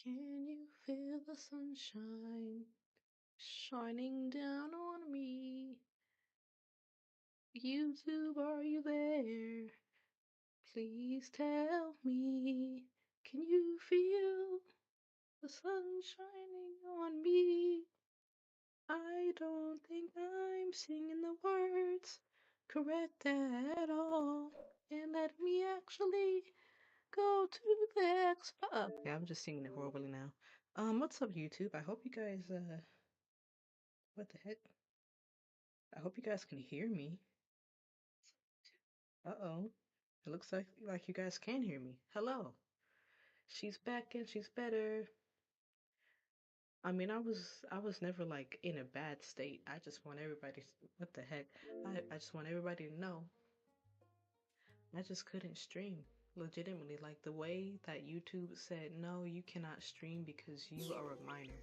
Can you feel the sunshine shining down on me? YouTube, are you there? Please tell me. Can you feel the sun shining on me? I don't think I'm singing the words correct at all. And let me actually go to the next part. Yeah, I'm just singing it horribly now. What's up, YouTube? I hope you guys, what the heck? I hope you guys can hear me. Uh-oh. It looks like you guys can hear me. Hello. She's back and she's better. I mean, I was never like in a bad state. I just want everybody, what the heck? I just want everybody to know I just couldn't stream. Legitimately, like the way that YouTube said, no, you cannot stream because you are a minor.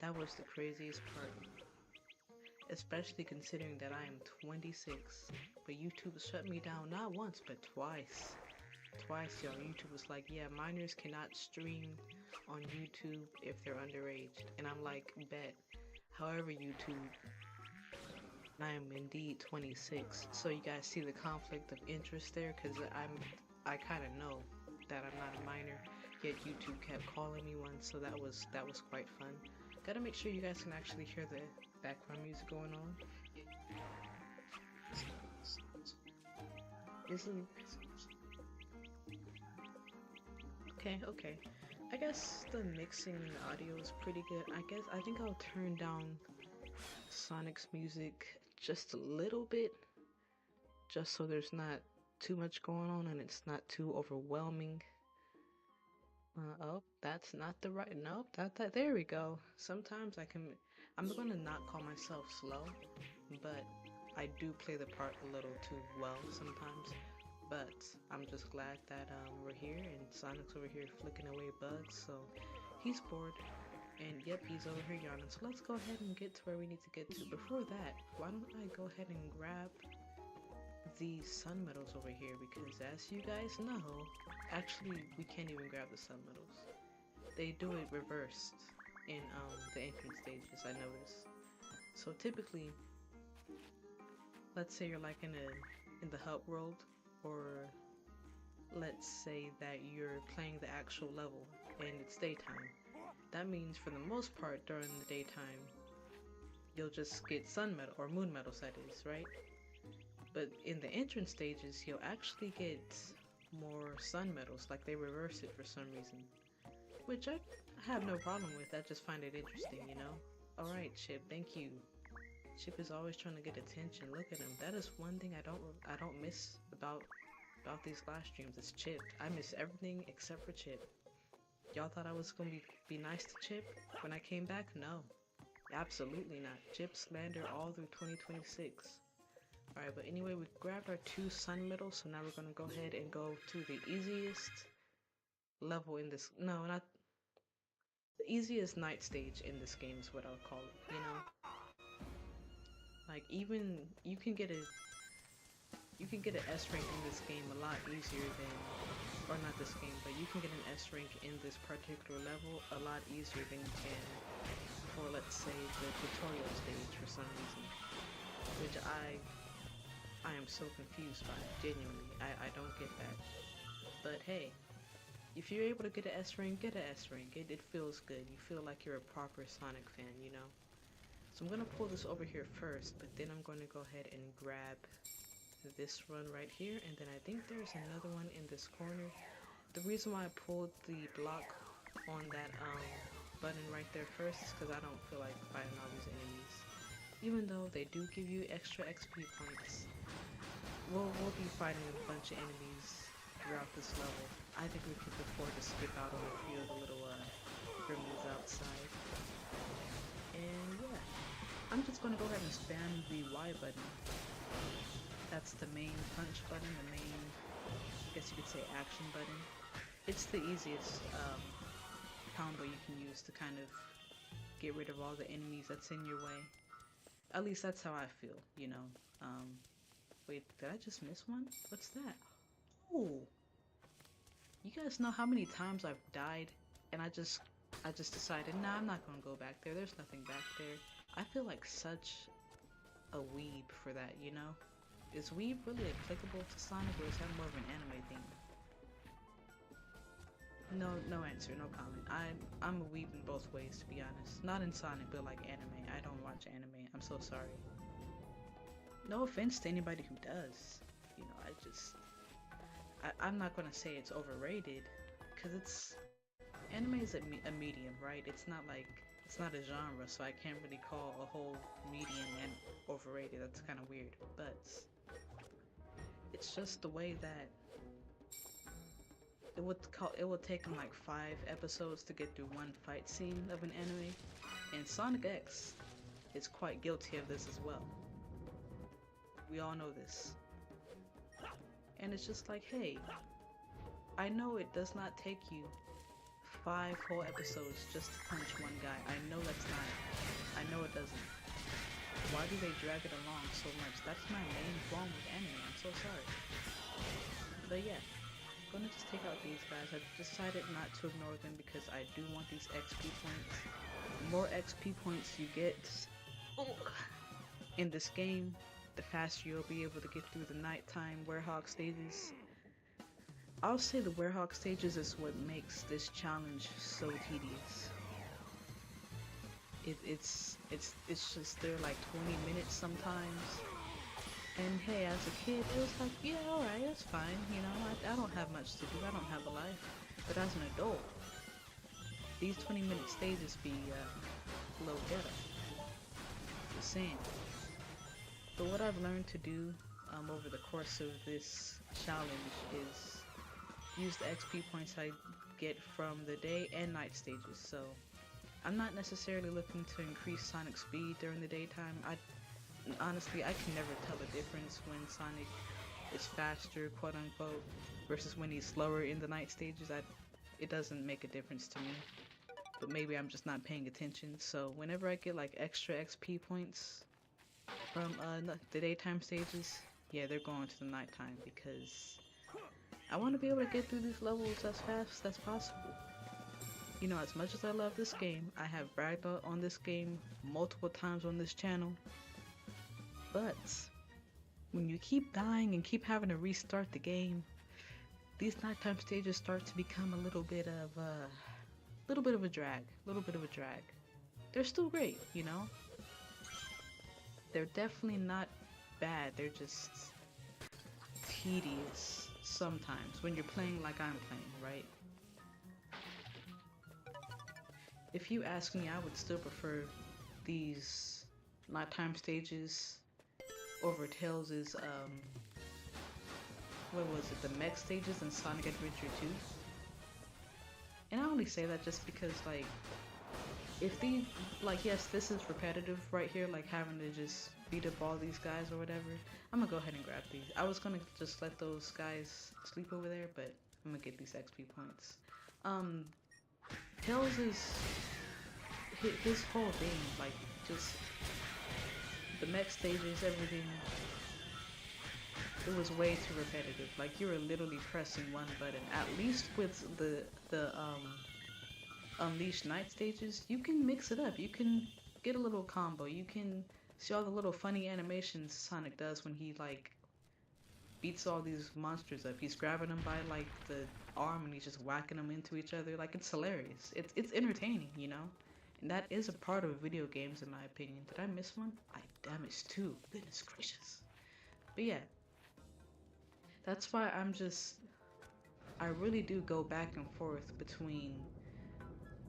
That was the craziest part. Especially considering that I am 26. But YouTube shut me down not once, but twice. Twice, y'all. YouTube was like, yeah, minors cannot stream on YouTube if they're underage. And I'm like, bet. However, YouTube, I am indeed 26. So you guys see the conflict of interest there? Because I kind of know that I'm not a minor, yet YouTube kept calling me one, so that was quite fun. Gotta make sure you guys can actually hear the background music going on. Isn't okay. I guess the mixing and the audio is pretty good. I think I'll turn down Sonic's music just a little bit, just so there's not too much going on and it's not too overwhelming. Oh, that's not the right. Nope, that. There we go. Sometimes I'm gonna not call myself slow, but I do play the part a little too well sometimes. But I'm just glad that we're here and Sonic's over here flicking away bugs, so he's bored. And yep, he's over here yawning. So let's go ahead and get to where we need to get to. Before that, why don't I go ahead and grab the sun medals over here, because as you guys know, actually we can't even grab the sun medals. They do it reversed in the entrance stages, I noticed. So typically, let's say you're like in the hub world, or let's say that you're playing the actual level and it's daytime. That means for the most part during the daytime, you'll just get sun medal or moon medals, that is, right? But in the entrance stages, you'll actually get more sun medals, like they reverse it for some reason. Which I have no problem with, I just find it interesting, you know? Alright, Chip, thank you. Chip is always trying to get attention. Look at him. That is one thing I don't miss about these live streams. It's Chip. I miss everything except for Chip. Y'all thought I was gonna be nice to Chip when I came back? No. Absolutely not. Chip slander all through 2026. Alright, but anyway, we grabbed our 2 sun medals, so now we're gonna go ahead and go to the easiest level in this. No, not the easiest night stage in this game is what I would call it, you know? Like, even you can get an S rank in this game a lot easier than, or not this game, but you can get an S rank in this particular level a lot easier than you can for, let's say, the tutorial stage for some reason, which I am so confused by, genuinely. I don't get that. But hey, if you're able to get an S rank, get an S rank. It feels good. You feel like you're a proper Sonic fan, you know? So I'm gonna pull this over here first, but then I'm gonna go ahead and grab this run right here, and then I think there's another one in this corner. The reason why I pulled the block on that button right there first is because I don't feel like fighting all these enemies. Even though they do give you extra XP points, we'll be fighting a bunch of enemies throughout this level. I think we can afford to skip out on a few of the little gremlins outside. And yeah, I'm just gonna go ahead and spam the Y button. That's the main punch button, the main, I guess you could say, action button. It's the easiest combo you can use to kind of get rid of all the enemies that's in your way. At least that's how I feel, you know. Wait, did I just miss one? What's that? Oh! You guys know how many times I've died and I just I just decided, nah, I'm not gonna go back there. There's nothing back there. I feel like such a weeb for that, you know? Is weeb really applicable to Sonic, or is that more of an anime thing? No, no answer, no comment. I'm a weeb in both ways, to be honest. Not in Sonic, but like anime. I don't watch anime. I'm so sorry. No offense to anybody who does. You know, I'm not gonna say it's overrated, because anime is a medium, right? It's not a genre, so I can't really call a whole medium and overrated. That's kind of weird, but it's just the way that it would take them like 5 episodes to get through one fight scene of an anime, and Sonic X is quite guilty of this as well. We all know this. And it's just like, hey, I know it does not take you 5 whole episodes just to punch one guy. I know it doesn't. Why do they drag it along so much? That's my main problem with anime. I'm so sorry. But yeah, I'm gonna just take out these guys. I've decided not to ignore them because I do want these XP points. The more XP points you get in this game, the faster you'll be able to get through the nighttime Werehog stages. I'll say the Werehog stages is what makes this challenge so tedious. It's just they're like 20 minutes sometimes. And hey, as a kid, it was like, yeah, alright, that's fine, you know, I don't have much to do, I don't have a life. But as an adult, these 20-minute stages be a little ghetto. Just saying. But what I've learned to do over the course of this challenge is use the XP points I get from the day and night stages. So I'm not necessarily looking to increase Sonic speed during the daytime. Honestly, I can never tell the difference when Sonic is faster, quote unquote, versus when he's slower in the night stages. It doesn't make a difference to me. But maybe I'm just not paying attention. So whenever I get like extra XP points from the daytime stages, yeah, they're going to the nighttime because I want to be able to get through these levels as fast as possible. You know, as much as I love this game, I have bragged on this game multiple times on this channel, but when you keep dying and keep having to restart the game, these nighttime stages start to become a little bit of a drag. They're still great, you know? They're definitely not bad, they're just tedious sometimes when you're playing like I'm playing, right? If you ask me, I would still prefer these nighttime stages over Tails' what was it, the mech stages in Sonic Adventure 2? And I only say that just because, like, if these, like, yes, this is repetitive right here, like having to just beat up all these guys or whatever. I'm gonna go ahead and grab these. I was gonna just let those guys sleep over there, but I'm gonna get these XP points. Tails is his whole thing, like, just the mech stages, everything. It was way too repetitive. Like, you were literally pressing one button. At least with the Unleashed Night stages, you can mix it up. You can get a little combo. You can see all the little funny animations Sonic does when he, like, beats all these monsters up. He's grabbing them by, like, the arm and he's just whacking them into each other. Like, it's hilarious. It's entertaining, you know? And that is a part of video games, in my opinion. Did I miss one? I damaged 2. Goodness gracious. But yeah. That's why I really do go back and forth between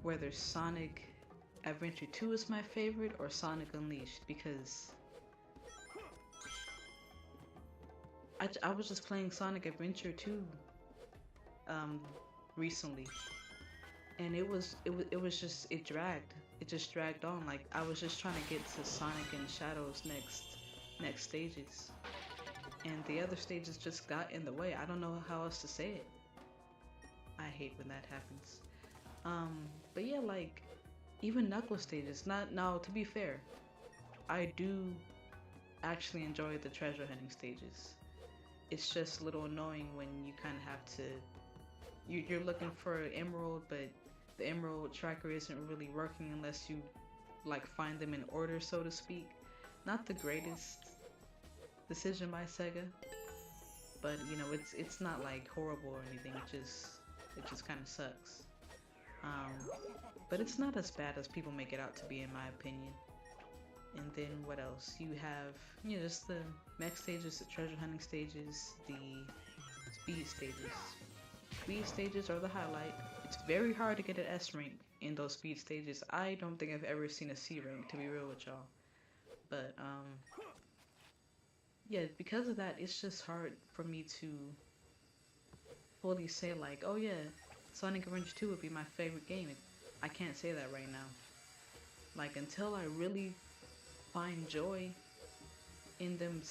whether Sonic Adventure 2 is my favorite or Sonic Unleashed, because I was just playing Sonic Adventure 2 recently, and it just dragged on. Like, I was just trying to get to Sonic and Shadow's next stages, and the other stages just got in the way. I don't know how else to say it. I hate when that happens. But yeah, like, even Knuckle stages, now to be fair, I do actually enjoy the treasure hunting stages. It's just a little annoying when you kind of have to, you're looking for an emerald, but the emerald tracker isn't really working unless you like find them in order, so to speak. Not the greatest decision by Sega, but you know, it's not like horrible or anything. It just kind of sucks. Um, but it's not as bad as people make it out to be, in my opinion. And then what else? You have, you know, just the mech stages, the treasure hunting stages, the speed stages. Speed stages are the highlight. It's very hard to get an S rank in those speed stages. I don't think I've ever seen a C rank, to be real with y'all. But yeah, because of that, it's just hard for me to fully say like, oh yeah, Sonic Adventure 2 would be my favorite game. I can't say that right now. Like until I really find joy in them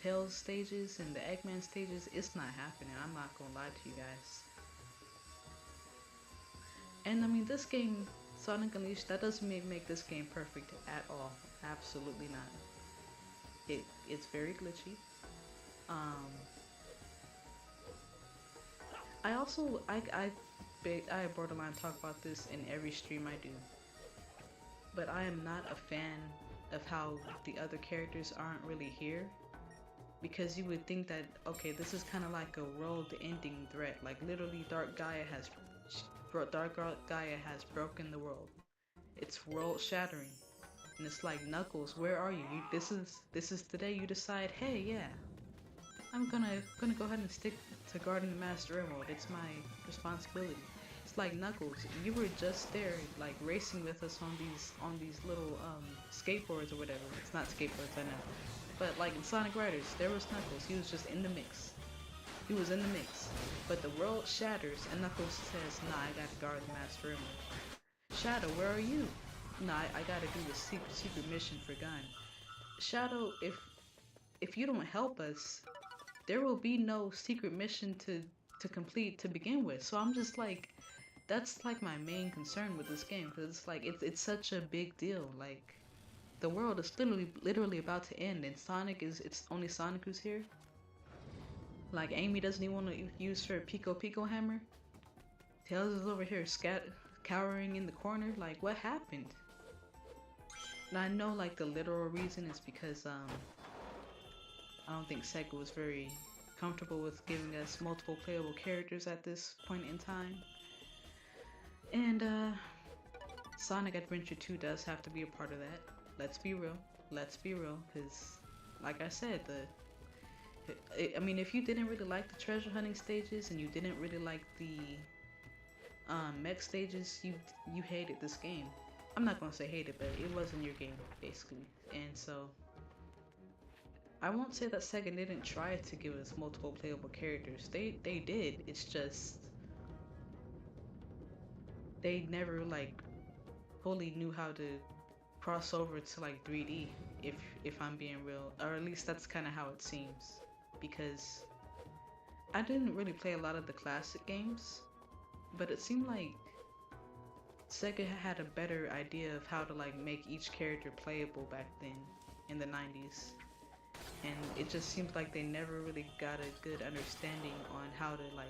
Tails stages and the Eggman stages, it's not happening. I'm not gonna lie to you guys. And I mean, this game, Sonic Unleashed, that doesn't make this game perfect at all. Absolutely not. It's very glitchy. Um, I also I borderline talk about this in every stream I do, but I am not a fan of how the other characters aren't really here, because you would think that, okay, this is kind of like a world-ending threat. Like literally, Dark Gaia has broken the world. It's world-shattering, and it's like, Knuckles, where are you? This is the day you decide, hey, yeah, I'm gonna go ahead and stick to guarding the Master Emerald. It's my responsibility. It's like, Knuckles, you were just there, like racing with us on these little skateboards or whatever. It's not skateboards, I know, but like in Sonic Riders, there was Knuckles. He was just in the mix. He was in the mix. But the world shatters, and Knuckles says, "Nah, I gotta guard the Master Emerald." Shadow, where are you? Nah, I gotta do the secret mission for Gun. Shadow, if you don't help us, there will be no secret mission to complete to begin with. So I'm just like, that's like my main concern with this game, because it's like it's such a big deal. Like the world is literally about to end, and it's only Sonic who's here. Like Amy doesn't even want to use her Pico hammer. Tails is over here cowering in the corner. Like, what happened? Now I know like the literal reason is because I don't think Sega was very comfortable with giving us multiple playable characters at this point in time. And Sonic Adventure 2 does have to be a part of that. Let's be real. Let's be real, because like I said, I mean, if you didn't really like the treasure hunting stages and you didn't really like the mech stages, you hated this game. I'm not gonna say hated, but it wasn't your game, basically. And so I won't say that Sega didn't try to give us multiple playable characters. They did. It's just they never like fully knew how to cross over to like 3D, if I'm being real, or at least that's kind of how it seems, because I didn't really play a lot of the classic games, but it seemed like Sega had a better idea of how to like make each character playable back then in the 90s, and it just seems like they never really got a good understanding on how to like,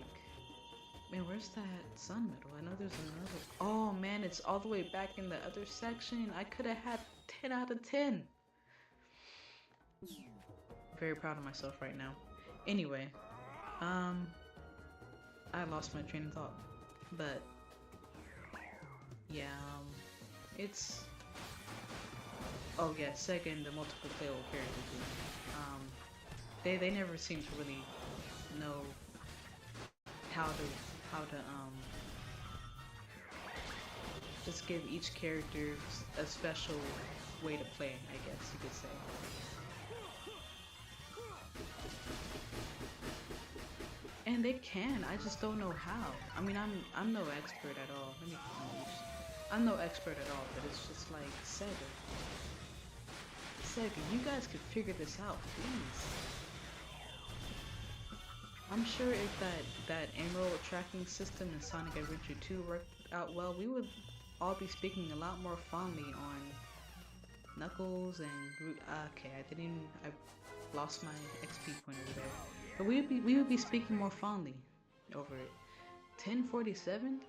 man, where's that sun medal? I know there's another. Oh man, it's all the way back in the other section. I could have had 10 out of 10. Very proud of myself right now. Anyway, I lost my train of thought, but yeah, it's, oh yeah, Sega and the multiple playable characters. They never seem to really know how to just give each character a special way to play, I guess you could say. And they can, I just don't know how. I mean, I'm no expert at all. Let me finish. I'm no expert at all, but it's just like, Sega, you guys could figure this out, please. I'm sure if that Emerald tracking system in Sonic Adventure 2 worked out well, we would all be speaking a lot more fondly on Knuckles and okay, I lost my XP point over there. But we would be speaking more fondly over it. 1047?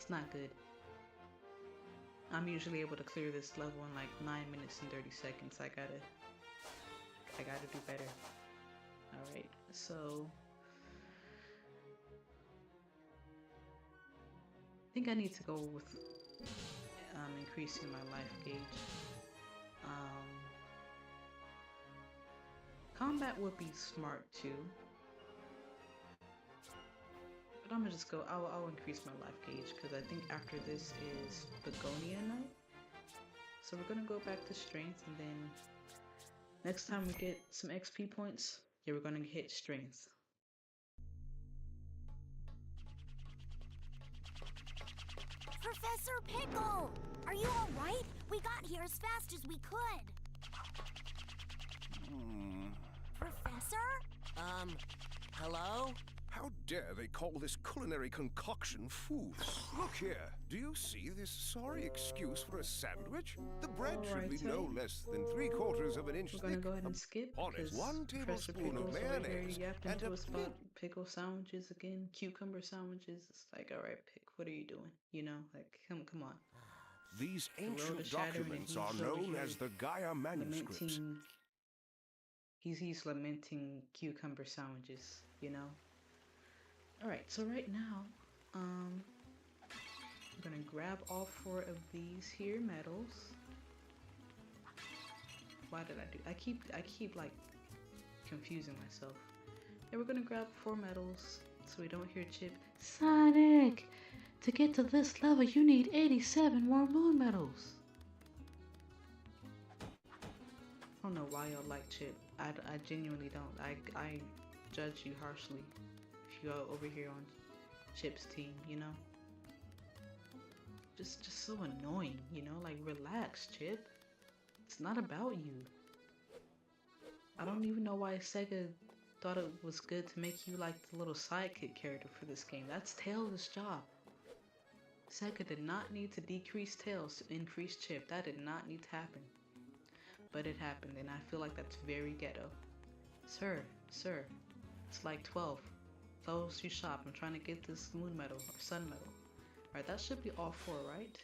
It's not good. I'm usually able to clear this level in like 9 minutes and 30 seconds. I gotta do better. Alright, so I think I need to go with increasing my life gauge. Combat would be smart too. But I'm gonna just go, I'll increase my life gauge because I think after this is Begonia night. So we're gonna go back to strength, and then next time we get some XP points, yeah, we're gonna hit strength. Professor Pickle! Are you alright? We got here as fast as we could. Professor? Hello? How dare they call this culinary concoction food? Look here, do you see this sorry excuse for a sandwich? The bread should be no less than 3/4 of an inch thick. We're gonna go ahead and skip On it, because 1 Professor tablespoon of Pickle's over here mayonnaise yapped and into a a spot. Pickle sandwiches again, cucumber sandwiches. It's like, alright, Pick, what are you doing? You know, like, come on. These The road ancient is shattering and documents he's are over known here as the Gaia manuscripts. lamenting. He's lamenting cucumber sandwiches, you know. Alright, so right now, I'm gonna grab all 4 of these here medals. Why did I do? I keep like confusing myself. Yeah, we're gonna grab 4 medals so we don't hear Chip. Sonic! To get to this level, you need 87 more moon medals. I don't know why y'all like Chip. I genuinely don't. I judge you harshly if you are over here on Chip's team, you know? Just so annoying, you know? Like, relax, Chip. It's not about you. I don't even know why Sega thought it was good to make you like the little sidekick character for this game. That's Tails' job. Sega did not need to decrease Tails to increase Chip. That did not need to happen. But it happened, and I feel like that's very ghetto. Sir, it's like 12. Close your shop. I'm trying to get this moon medal, or sun medal. Alright, that should be all 4, right?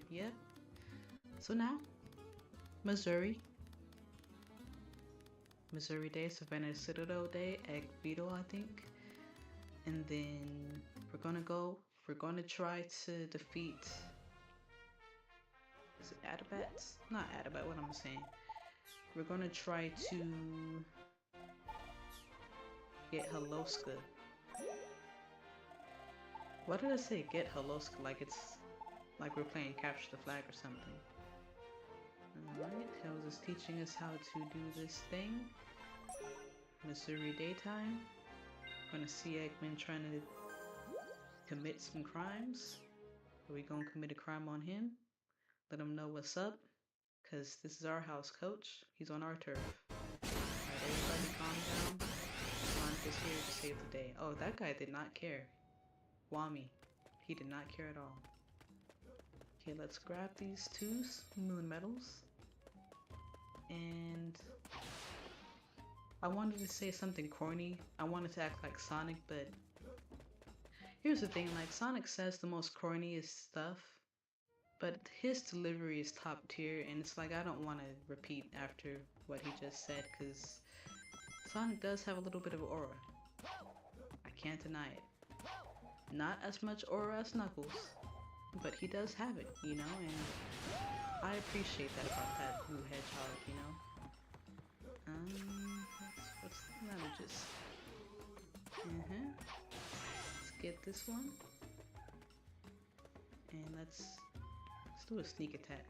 Yep. So now, Missouri Day, Savannah Citadel Day, Egg Beetle, I think. And then we're gonna try to defeat, is it Adabats? Not Adabat, what I'm saying. We're gonna try to get Haloska. Why did I say get Haloska? Like it's like we're playing Capture the Flag or something. Alright, Tails is teaching us how to do this thing. Missouri Daytime. Gonna see Eggman trying to commit some crimes. Are we gonna commit a crime on him? Let him know what's up. Cause this is our house, coach. He's on our turf. Alright, everybody calm down. Sonic is here to save the day. Oh, that guy did not care. Wami. He did not care at all. Okay, let's grab these 2 moon medals. And I wanted to say something corny. I wanted to act like Sonic, but here's the thing, like Sonic says the most corniest stuff, but his delivery is top tier, and it's like I don't want to repeat after what he just said, because Sonic does have a little bit of aura. I can't deny it. Not as much aura as Knuckles, but he does have it, you know, and I appreciate that about that blue hedgehog, you know. Let me just... Let's get this one. And let's do a sneak attack.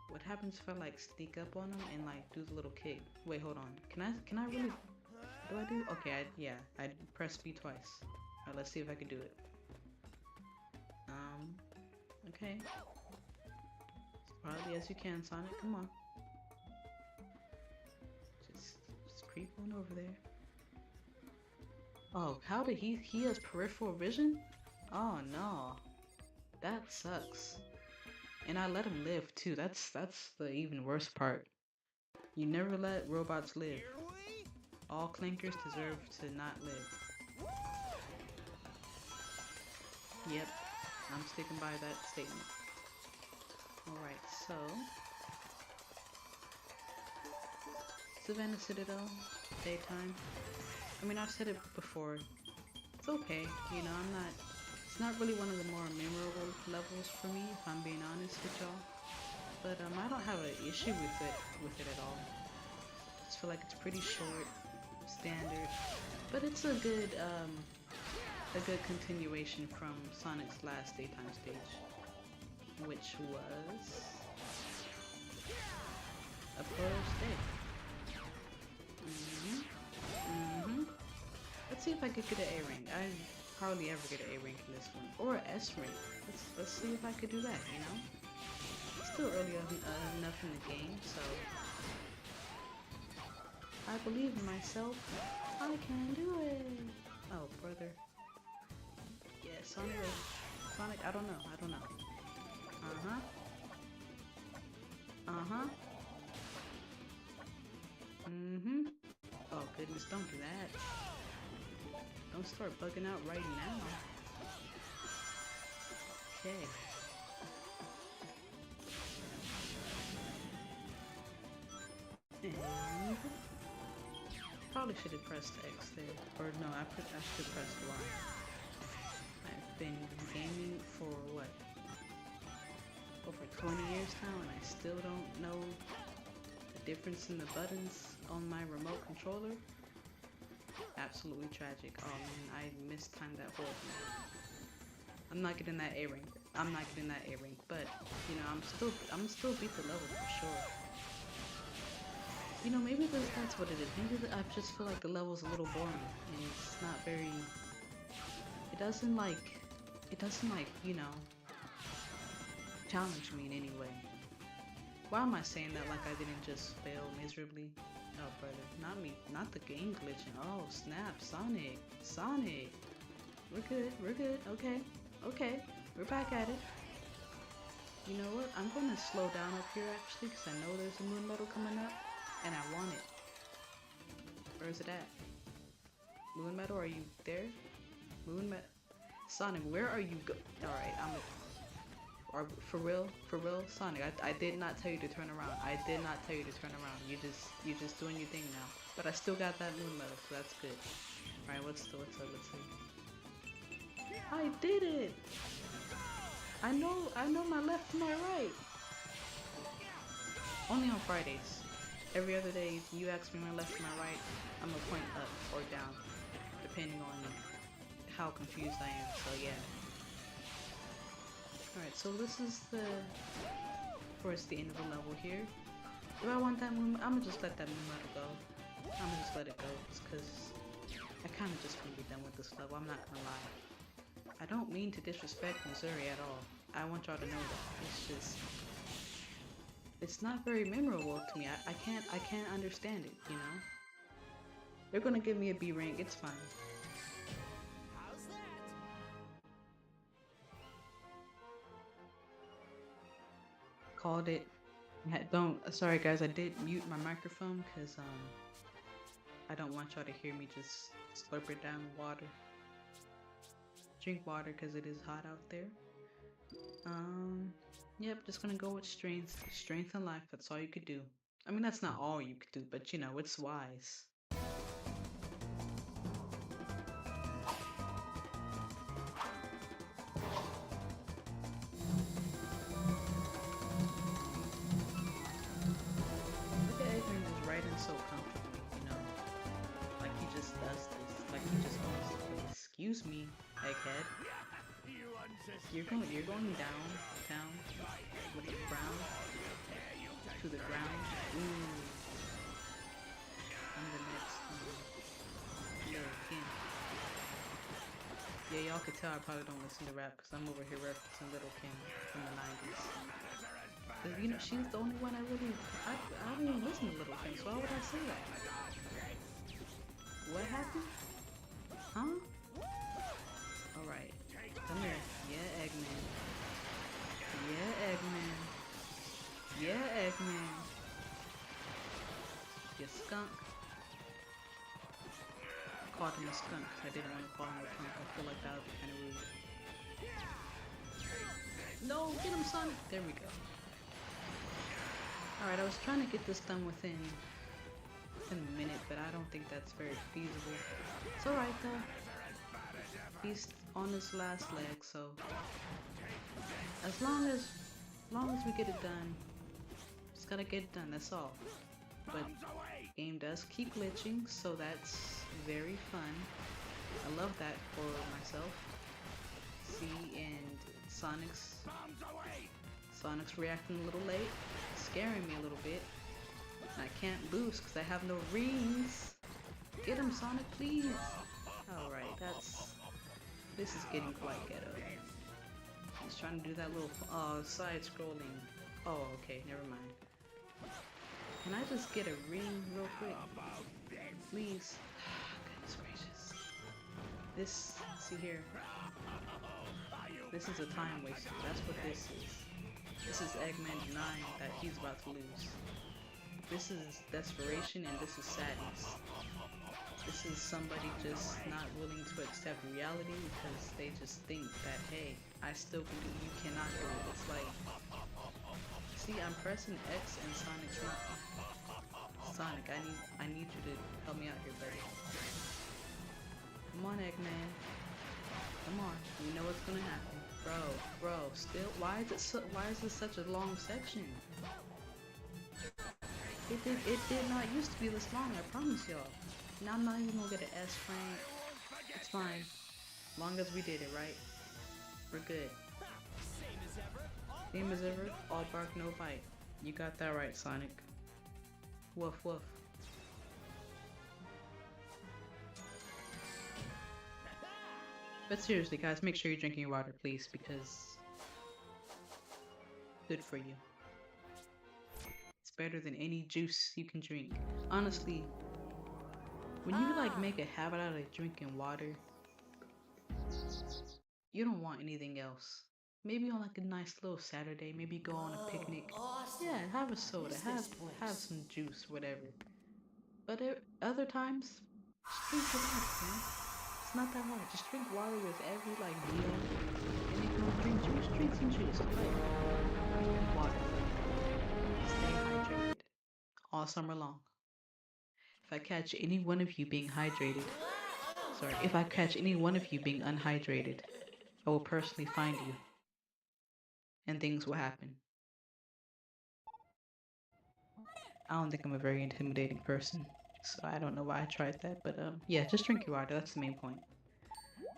What happens if I like sneak up on him and like do the little kick? Wait, hold on. Can I really... What do I do? Okay, I pressed B twice. Alright, let's see if I can do it. Okay. As proudly as you can, Sonic. Come on. Just creep on over there. Oh, how did he has peripheral vision? Oh no. That sucks. And I let him live too. That's the even worse part. You never let robots live. All clankers deserve to not live. Yep. I'm sticking by that statement. Alright, so Savannah Citadel, daytime. I mean, I've said it before. It's okay, you know, it's not really one of the more memorable levels for me, if I'm being honest with y'all. But I don't have an issue with it at all. I just feel like it's pretty short, standard, but it's a good continuation from Sonic's last daytime stage, which was a Proto State. Let's see if I could get an A rank. I hardly ever get an A rank in this one, or an S rank. Let's see if I could do that. You know, it's still early enough in the game, so I believe in myself. I can do it. Oh, brother. Yeah, Sonic. I don't know. Oh goodness, don't do that. Don't start bugging out right now. Okay. And probably should have pressed X there. Or no, I should have pressed Y. I've been gaming for what? Over 20 years now, and I still don't know the difference in the buttons on my remote controller. Absolutely tragic. Oh man, I mistimed that horribly. I'm not getting that A rank. But you know, I'm still beat the level for sure. You know, maybe that's what it is. Maybe I just feel like the level's a little boring, and it's not very. It doesn't like, you know, challenge me in any way. Why am I saying that like I didn't just fail miserably? Oh, brother, not me, not the game glitching. Oh, snap, Sonic. We're good, okay, we're back at it. You know what, I'm gonna slow down up here actually, because I know there's a moon medal coming up, and I want it. Where is it at? Moon medal, are you there? Moon medal. Sonic, where are you Alright, for real, Sonic, I did not tell you to turn around. You just doing your thing now. But I still got that moon medal, so that's good. Alright, what's up, let's see. I did it! I know my left and my right. Only on Fridays. Every other day, you ask me my left and my right, I'm gonna point up or down, depending on how confused I am, so yeah. Alright, so this is the end of the level here. Do I want that moon? I'm gonna just let that moon medal go. I'm gonna just let it go, because I kind of just want to be done with this level, I'm not gonna lie. I don't mean to disrespect Missouri at all. I want y'all to know that. It's just, it's not very memorable to me. I can't understand it, you know? They're gonna give me a B rank, it's fine. How's that? Called it. Sorry guys, I did mute my microphone because I don't want y'all to hear me just slurp it down water. Drink water because it is hot out there. Yep, just gonna go with strength and life. That's all you could do. I mean, that's not all you could do, but you know, it's wise. So comfortably, you know, like he just does this, like he just owns the place. Excuse me, egghead. You're going down with the ground to the ground. Ooh, I'm the next little Kim. Yeah, y'all could tell I probably don't listen to rap because I'm over here referencing Little Kim from the 90s. Cause you know, she's the only one I don't even listen to Little Kim, so why would I say that? What happened? Huh? Alright. Come here. Yeah, Eggman. You skunk. I called him a skunk because I didn't want to call him a skunk. I feel like that would be kind of rude. Get him, Sonic! There we go. Alright, I was trying to get this done within a minute, but I don't think that's very feasible. It's alright though. He's on his last leg, so as long as we get it done, just gotta get it done, that's all. But game does keep glitching, so that's very fun. I love that for myself. See, and Sonic's reacting a little late, scaring me a little bit. I can't boost because I have no rings. Get him, Sonic, please. Alright, this is getting quite ghetto. He's trying to do that little side scrolling. Oh, okay, never mind. Can I just get a ring real quick? Please. Goodness gracious. This, see here. This is a time waster. That's what this is. This is Eggman denying that he's about to lose. This is desperation and this is sadness. This is somebody just not willing to accept reality because they just think that, hey, I still believe you cannot do it. It's like, see, I'm pressing X and Sonic's not. Sonic, I need you to help me out here, buddy. Come on, Eggman. Come on, you know what's gonna happen. Bro, still, why is this such a long section? It did not used to be this long, I promise y'all. Now I'm not even gonna get an S rank. It's fine. As long as we did it, right? We're good. Same as ever, all bark, no bite. You got that right, Sonic. Woof woof. But seriously, guys, make sure you're drinking your water, please, because good for you. It's better than any juice you can drink. Honestly, when you like make a habit out of drinking water, you don't want anything else. Maybe on like a nice little Saturday, maybe go on a picnic. Yeah, have a soda, have some juice, whatever. But other times, just drink your water, man. It's not that hard. Just drink water with every like meal. And if you want to drink juice, drink some juice. Like water. Stay hydrated all summer long. If I catch any one of you being hydrated, if I catch any one of you being unhydrated, I will personally find you. And things will happen. I don't think I'm a very intimidating person, so I don't know why I tried that, but yeah, just drink your water, that's the main point.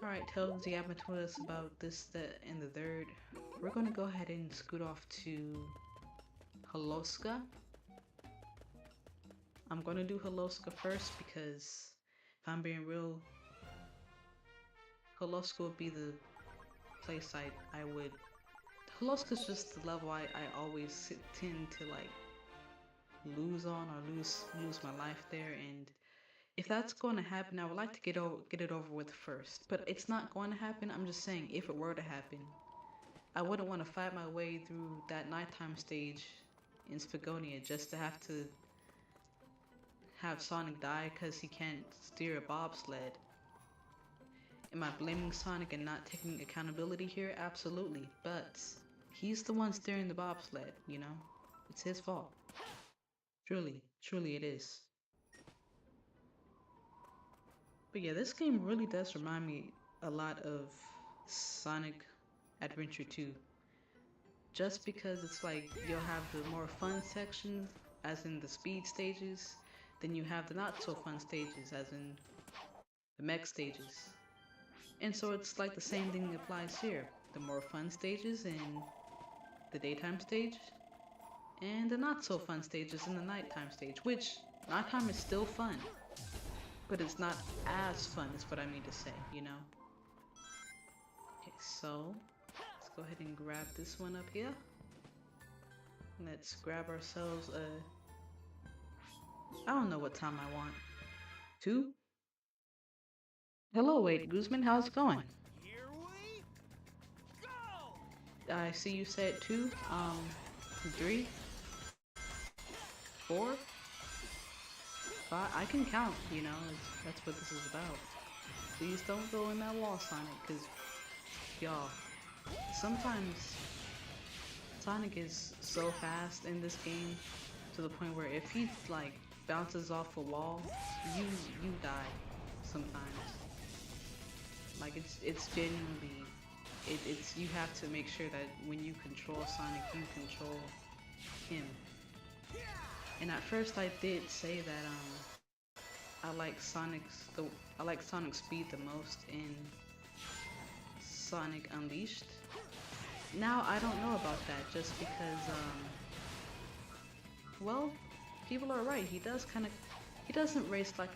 Alright, tell Diablo told us about this, that, and the third. We're gonna go ahead and scoot off to Holoska. I'm gonna do Holoska first because, if I'm being real, Holoska would be the place I would... Holoska's just the level I always tend to like lose on or lose my life there, and if that's going to happen, I would like to get it over with first. But it's not going to happen. I'm just saying, if it were to happen, I wouldn't want to fight my way through that nighttime stage in Spagonia just to have Sonic die because he can't steer a bobsled. Am I blaming Sonic and not taking accountability here? Absolutely, but he's the one steering the bobsled, you know? It's his fault. Truly it is. But yeah, this game really does remind me a lot of Sonic Adventure 2. Just because it's like, you'll have the more fun sections, as in the speed stages, then you have the not so fun stages, as in the mech stages. And so it's like the same thing applies here. The more fun stages in the daytime stage, and the not so fun stages in the nighttime stage, which nighttime is still fun, but it's not as fun is what I mean to say, you know? Okay, so let's go ahead and grab this one up here. Let's grab ourselves I don't know what time I want. 2? Hello, Wade Guzman, how's it going? Here we go! I see you said 2, 3, 4, 5. I can count, you know, that's what this is about. Please don't go in that wall, Sonic, because, y'all, sometimes Sonic is so fast in this game to the point where if he like bounces off a wall, you die sometimes. Like it's genuinely it's you have to make sure that when you control Sonic, you control him. And at first I did say that I like Sonic's speed the most in Sonic Unleashed. Now I don't know about that just because well, people are right. He doesn't race like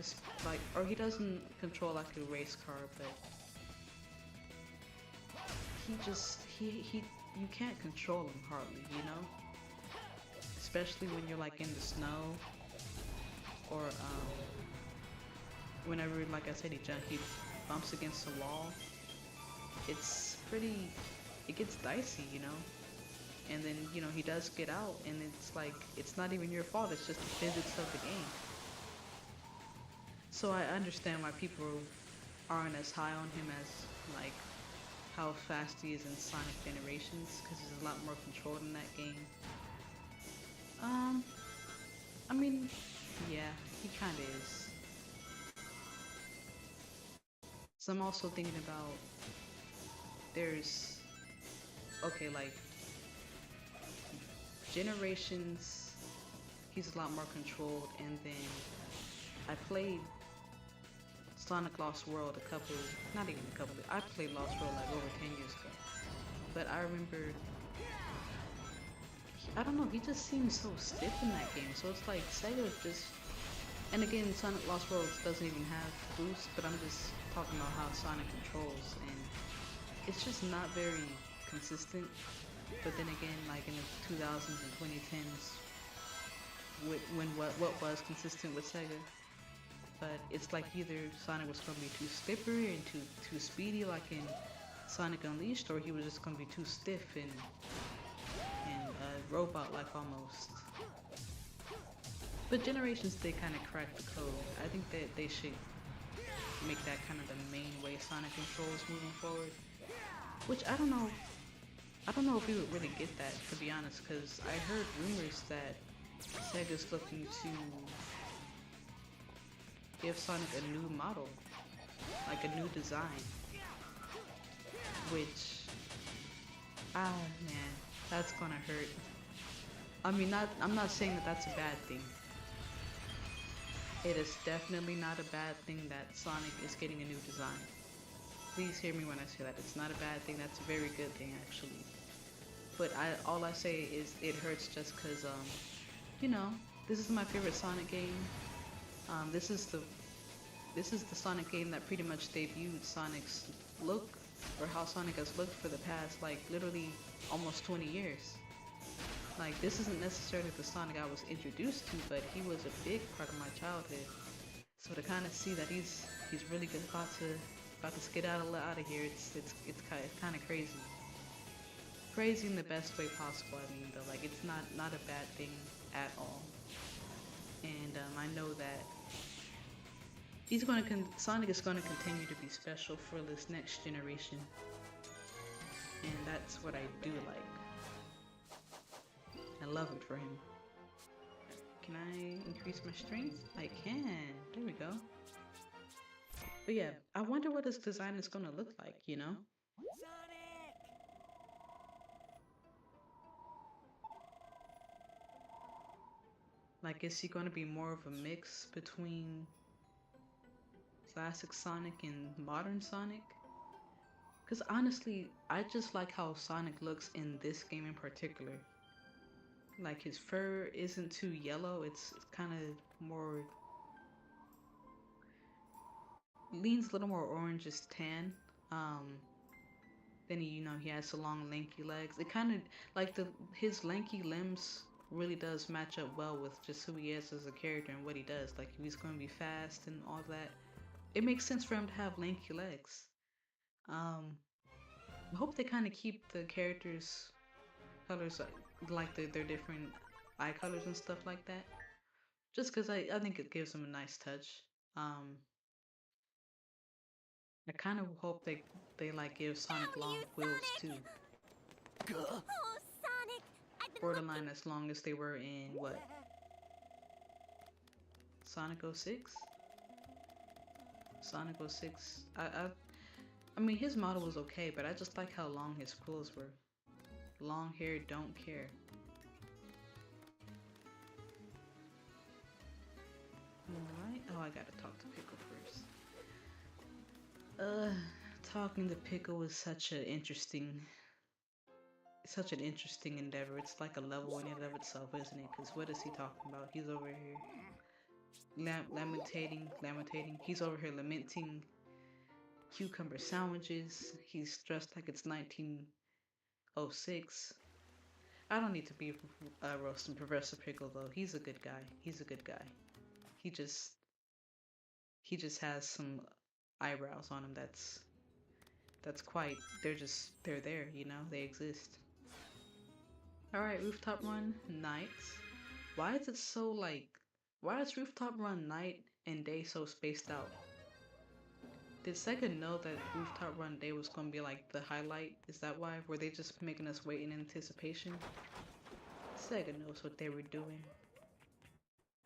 or he doesn't control like a race car, but he you can't control him hardly, you know? Especially when you're like in the snow or whenever, like I said, he bumps against the wall. It's pretty, it gets dicey, you know? And then, you know, he does get out and it's like, it's not even your fault, it's just the physics of the game. So I understand why people aren't as high on him as like how fast he is in Sonic Generations, because he's a lot more controlled in that game. I mean, yeah, he kinda is. So I'm also thinking about, there's, okay, like, Generations, he's a lot more controlled, and then I played Sonic Lost World I played Lost World like over 10 years ago. But I remember, I don't know, he just seems so stiff in that game. So it's like Sega just, and again, Sonic Lost World doesn't even have boost, but I'm just talking about how Sonic controls, and it's just not very consistent. But then again, like in the 2000s and 2010s, when what was consistent with Sega, but it's like either Sonic was going to be too slippery and too speedy like in Sonic Unleashed, or he was just going to be too stiff and robot-like almost. But Generations, they kind of cracked the code. I think that they should make that kind of the main way Sonic controls moving forward. Which I don't know if we would really get that, to be honest, because I heard rumors that Sega's looking to give Sonic a new model, like a new design, which, man, that's gonna hurt. I mean, I'm not saying that that's a bad thing. It is definitely not a bad thing that Sonic is getting a new design. Please hear me when I say that. It's not a bad thing, that's a very good thing actually. But all I say is it hurts just cause, you know, this is my favorite Sonic game. This is the Sonic game that pretty much debuted Sonic's look, or how Sonic has looked for the past, like, literally almost 20 years. Like, this isn't necessarily the Sonic I was introduced to, but he was a big part of my childhood. So to kind of see that he's really about to skedaddle out of here, it's kind of crazy. Crazy in the best way possible. I mean, though, like, it's not a bad thing at all. And I know that Sonic is gonna continue to be special for this next generation, and that's what I do like. I love it for him. Can I increase my strength? I can. There we go. But yeah, I wonder what his design is gonna look like, you know? Sonic! Like, is he gonna be more of a mix between classic Sonic and modern Sonic? Because honestly, I just like how Sonic looks in this game in particular. Like, his fur isn't too yellow, it's kind of more, leans a little more orangish tan. Then he has the long lanky legs. It kind of, like, his lanky limbs really does match up well with just who he is as a character and what he does. Like, if he's going to be fast and all that, it makes sense for him to have lanky legs. I hope they kind of keep the characters' colors like their different eye colors and stuff like that. Just because I think it gives them a nice touch. I kind of hope they like give Sonic long quills too. Oh, Sonic! borderline as long as they were in what? Sonic 06? Sonic 06. I mean his model was okay, but I just like how long his quills were. Long hair, don't care. Alright. Oh, I gotta talk to Pickle first. Talking to Pickle is such an interesting endeavor. It's like a level in and of itself, isn't it? Because what is he talking about? He's over here lamentating. He's over here lamenting cucumber sandwiches. He's dressed like it's 1906. I don't need to be roasting Professor Pickle though. He's a good guy. He's a good guy. He just has some eyebrows on him that's quite, they're there, you know, they exist. Alright, Rooftop Run night. Why is it so like, why is Rooftop Run night and day so spaced out? Did Sega know that Rooftop Run day was gonna be like the highlight? Is that why? Were they just making us wait in anticipation? Sega knows what they were doing.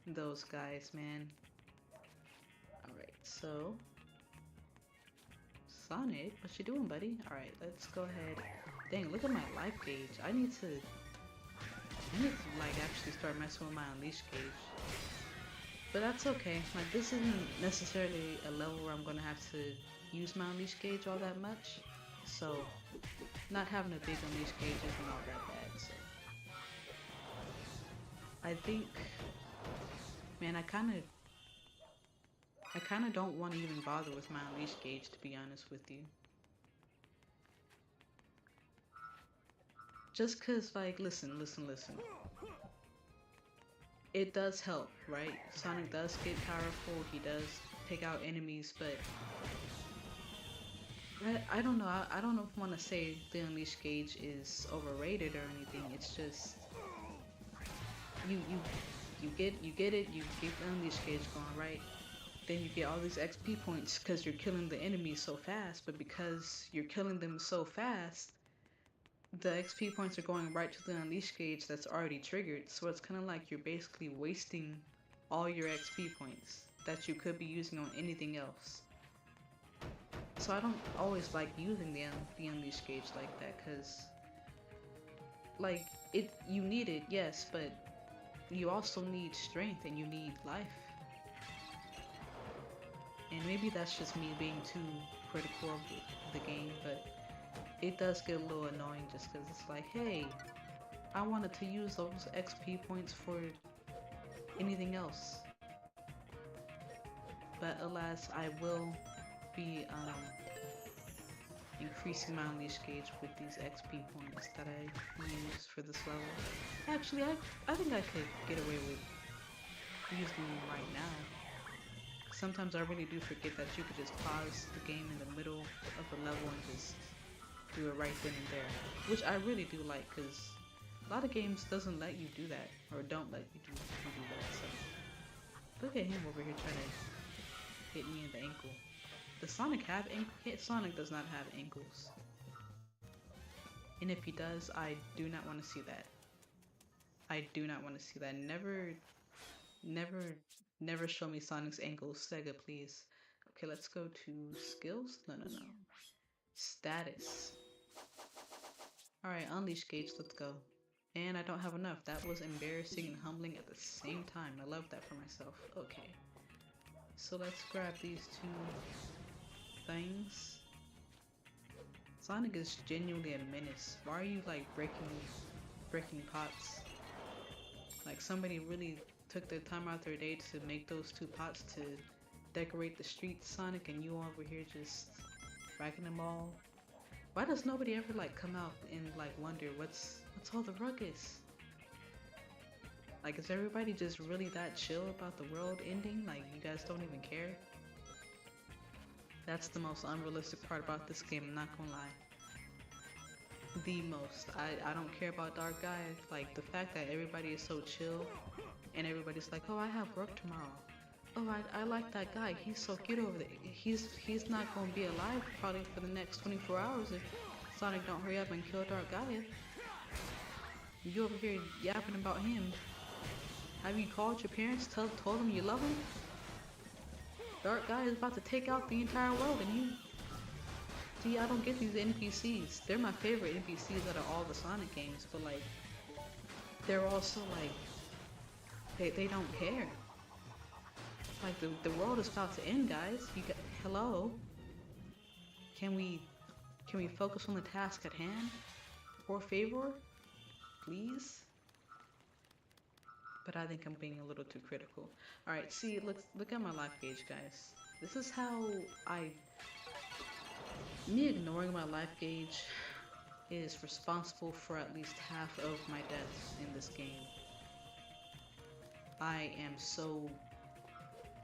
Those guys, man. Alright, so Sonic, what you doing, buddy? Alright, let's go ahead. Dang, look at my life gauge. I need to like actually start messing with my unleash gauge. But that's okay. Like this isn't necessarily a level where I'm gonna have to use my unleash gauge all that much. So not having a big unleash gauge isn't all that bad. So I think, man, I kinda don't want to even bother with my unleash gauge, to be honest with you. Just cause, like, listen. It does help, right? Sonic does get powerful, he does take out enemies, but I don't know. I don't know if I want to say the unleash gauge is overrated or anything. It's just you get it. You keep the unleash gauge going, right? Then you get all these XP points because you're killing the enemies so fast. But because you're killing them so fast, the XP points are going right to the unleash gauge that's already triggered. So it's kind of like you're basically wasting all your XP points that you could be using on anything else. So I don't always like using the unleash gauge like that, because like you need it, yes, but you also need strength and you need life. And maybe that's just me being too critical of the game, but it does get a little annoying just because it's like, hey, I wanted to use those XP points for anything else. But alas, I will be increasing my unleash gauge with these XP points that I use for this level. Actually, I think I could get away with using them right now. Sometimes I really do forget that you could just pause the game in the middle of a level and just do it right then and there, which I really do like, because a lot of games doesn't let you do that, or don't let you do that. So look at him over here trying to hit me in the ankle. Does Sonic have ankles? Sonic does not have ankles. And if he does, I do not want to see that. I do not want to see that. Never show me Sonic's ankles. Sega, please. Okay, let's go to skills. No. Status. Alright, unleash gauge, let's go. And I don't have enough. That was embarrassing and humbling at the same time. I love that for myself. Okay. So let's grab these two things. Sonic is genuinely a menace. Why are you like breaking pots? Like somebody really took their time out their day to make those two pots to decorate the streets, Sonic, and you over here just wrecking them all. Why does nobody ever like come out and like wonder what's all the ruckus? Like, is everybody just really that chill about the world ending? Like, you guys don't even care? That's the most unrealistic part about this game, I'm not gonna lie. The most. I don't care about Dark Guy. Like, the fact that everybody is so chill and everybody's like, oh, I have work tomorrow. Oh, I like that guy. He's so cute over there. He's not gonna be alive probably for the next 24 hours if Sonic don't hurry up and kill Dark Gaia. You over here yapping about him. Have you called your parents? Told them you love them? Dark guy is about to take out the entire world, and you. See, I don't get these NPCs. They're my favorite NPCs out of all the Sonic games, but like, they're also like, they don't care. Like the world is about to end, guys. Hello. Can we focus on the task at hand? Por favor, please. But I think I'm being a little too critical. All right, see, look at my life gauge, guys. This is how me ignoring my life gauge is responsible for at least half of my deaths in this game. I am so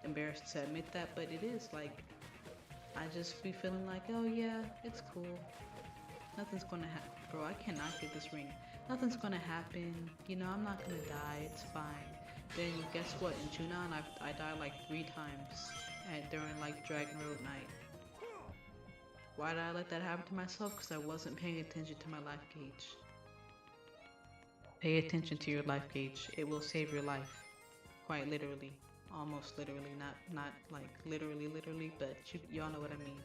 embarrassed to admit that, but it is like, I just be feeling like, oh yeah, it's cool. Nothing's gonna happen. Bro, I cannot get this ring. Nothing's gonna happen. You know, I'm not gonna die. It's fine. Then guess what? In Junon, I died like 3 times during like Dragon Road night. Why did I let that happen to myself? Because I wasn't paying attention to my life gauge. Pay attention to your life gauge. It will save your life. Quite literally. Almost literally. Not like literally, but y'all know what I mean.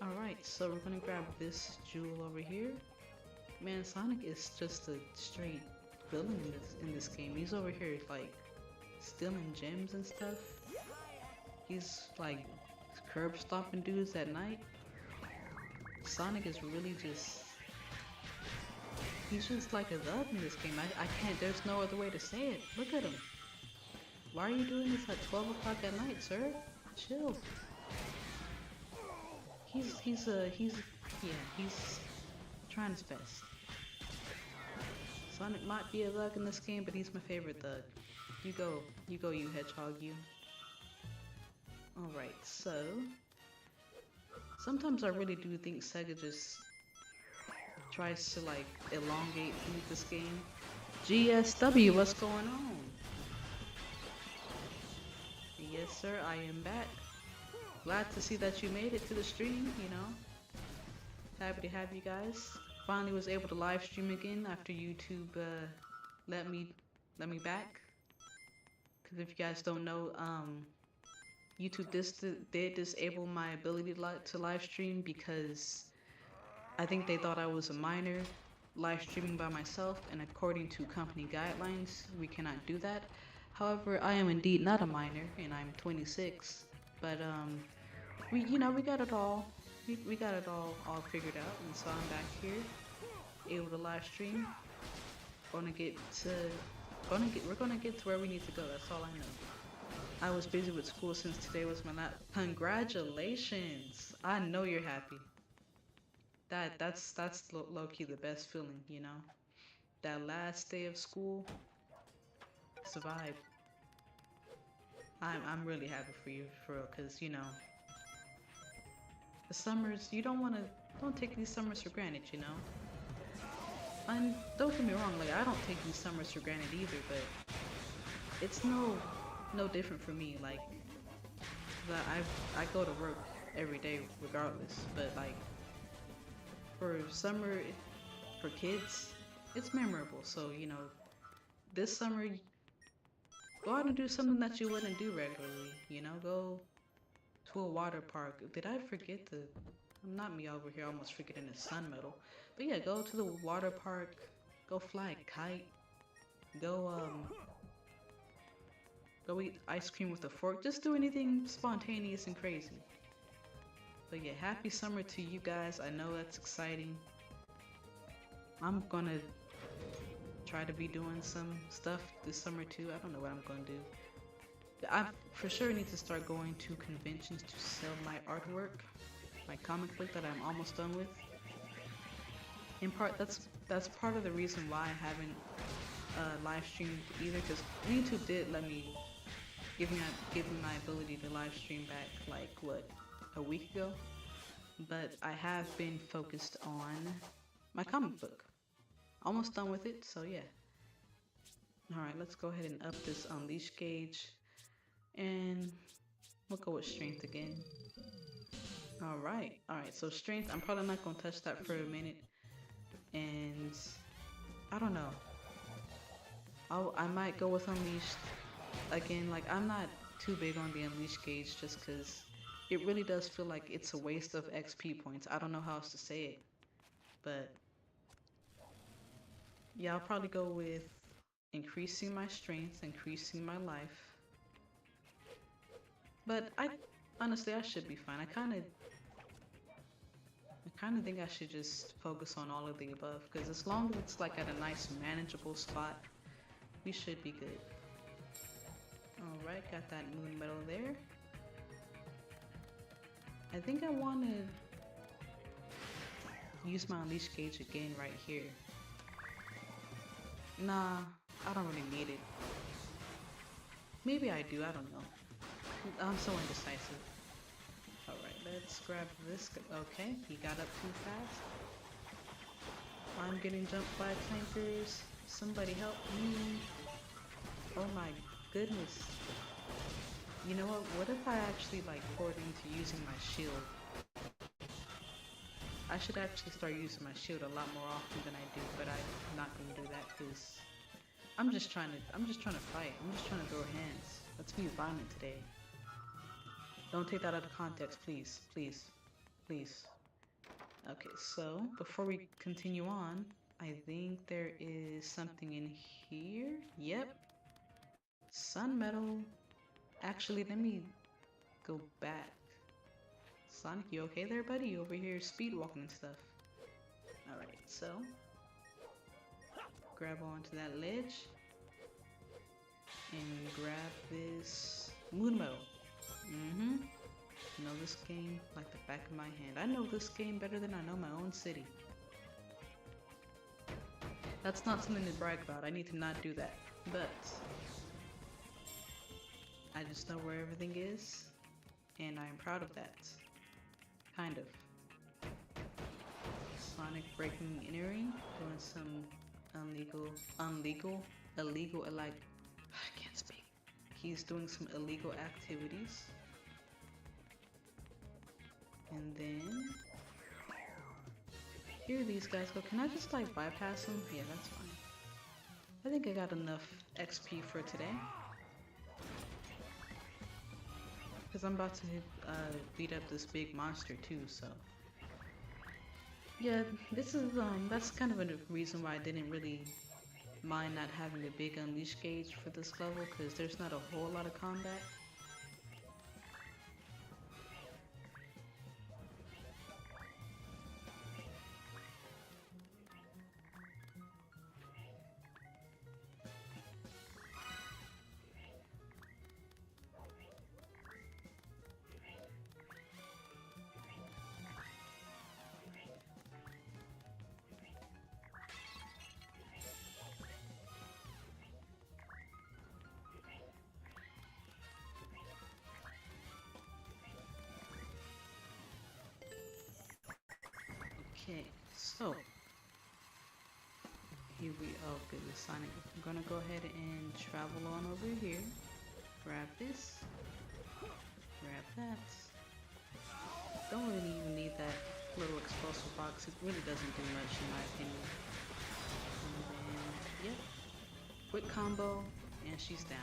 Alright, so we're gonna grab this jewel over here. Man, Sonic is just a straight villain in this game. He's over here like stealing gems and stuff. He's like curb stomping dudes at night. Sonic is really he's just like a thug in this game. I can't, there's no other way to say it. Look at him. Why are you doing this at 12 o'clock at night, sir? Chill. He's trying his best. Sonic might be a thug in this game, but he's my favorite thug. You go, you hedgehog, you. Alright, so sometimes I really do think Sega just tries to like elongate through this game. GSW, what's going on? Yes sir, I am back. Glad to see that you made it to the stream, you know. Happy to have you guys. Finally was able to live stream again after YouTube let me back. Cause if you guys don't know, YouTube did disable my ability to live stream because I think they thought I was a minor live streaming by myself, and according to company guidelines, we cannot do that. However, I am indeed not a minor, and I'm 26. But we got it all. We got it all figured out, and so I'm back here, able to live stream. We're gonna get to where we need to go. That's all I know. I was busy with school since today was my last. Congratulations! I know you're happy. That's low key the best feeling, you know. That last day of school, it's a vibe. I'm really happy for you, for real, cause you know, the summers, don't take these summers for granted, you know. And don't get me wrong, like I don't take these summers for granted either, but it's no different for me. Like, I go to work every day regardless, but like for summer, for kids, it's memorable. So you know, this summer, go out and do something that you wouldn't do regularly. You know, go to a water park. Did I forget not me over here almost forgetting the sun medal. But yeah, go to the water park, go fly a kite, go eat ice cream with a fork. Just do anything spontaneous and crazy. But yeah, happy summer to you guys. I know that's exciting. I'm gonna try to be doing some stuff this summer too. I don't know what I'm gonna do. I for sure need to start going to conventions to sell my artwork, my comic book that I'm almost done with. In part, that's part of the reason why I haven't live streamed either, because YouTube did let me give me my ability to live stream back like what, a week ago. But I have been focused on my comic book. Almost done with it, so yeah. Alright, let's go ahead and up this unleash gauge. And we'll go with strength again. Alright, so strength, I'm probably not going to touch that for a minute. And I don't know. I might go with Unleashed again. Like I'm not too big on the Unleashed gauge just because it really does feel like it's a waste of XP points. I don't know how else to say it, but yeah, I'll probably go with increasing my strength, increasing my life. But I honestly I should be fine. I kind of think I should just focus on all of the above because as long as it's like at a nice manageable spot, we should be good. Alright, got that moon medal there. I think I want to use my unleash gauge again right here. Nah, I don't really need it. Maybe I do, I don't know. I'm so indecisive. Alright, let's grab this. Okay, he got up too fast. I'm getting jumped by tankers. Somebody help me. Oh my goodness. You know what if I actually like poured into using my shield? I should actually start using my shield a lot more often than I do, but I'm not gonna do that because I'm just trying to fight. I'm just trying to throw hands. Let's be violent today. Don't take that out of context, please. Please. Please. Okay, so before we continue on, I think there is something in here. Yep. Sun metal. Actually, let me go back. Sonic, you okay there, buddy? You over here speed walking and stuff. Alright, so grab onto that ledge and grab this moon medal. Know this game like the back of my hand. I know this game better than I know my own city. That's not something to brag about. I need to not do that. But I just know where everything is, and I am proud of that. Kind of. Sonic breaking and entering, doing some illegal, like, I can't speak. He's doing some illegal activities. And then, here these guys go. Can I just like bypass them? Yeah, that's fine. I think I got enough XP for today. Because I'm about to beat up this big monster too, so. Yeah, this is, that's kind of a reason why I didn't really mind not having a big unleash gauge for this level, because there's not a whole lot of combat. Okay, so here we oh goodness, Sonic. I'm gonna go ahead and travel on over here. Grab this. Grab that. Don't really even need that little explosive box. It really doesn't do much in my opinion. And then, yep. Quick combo, and she's down.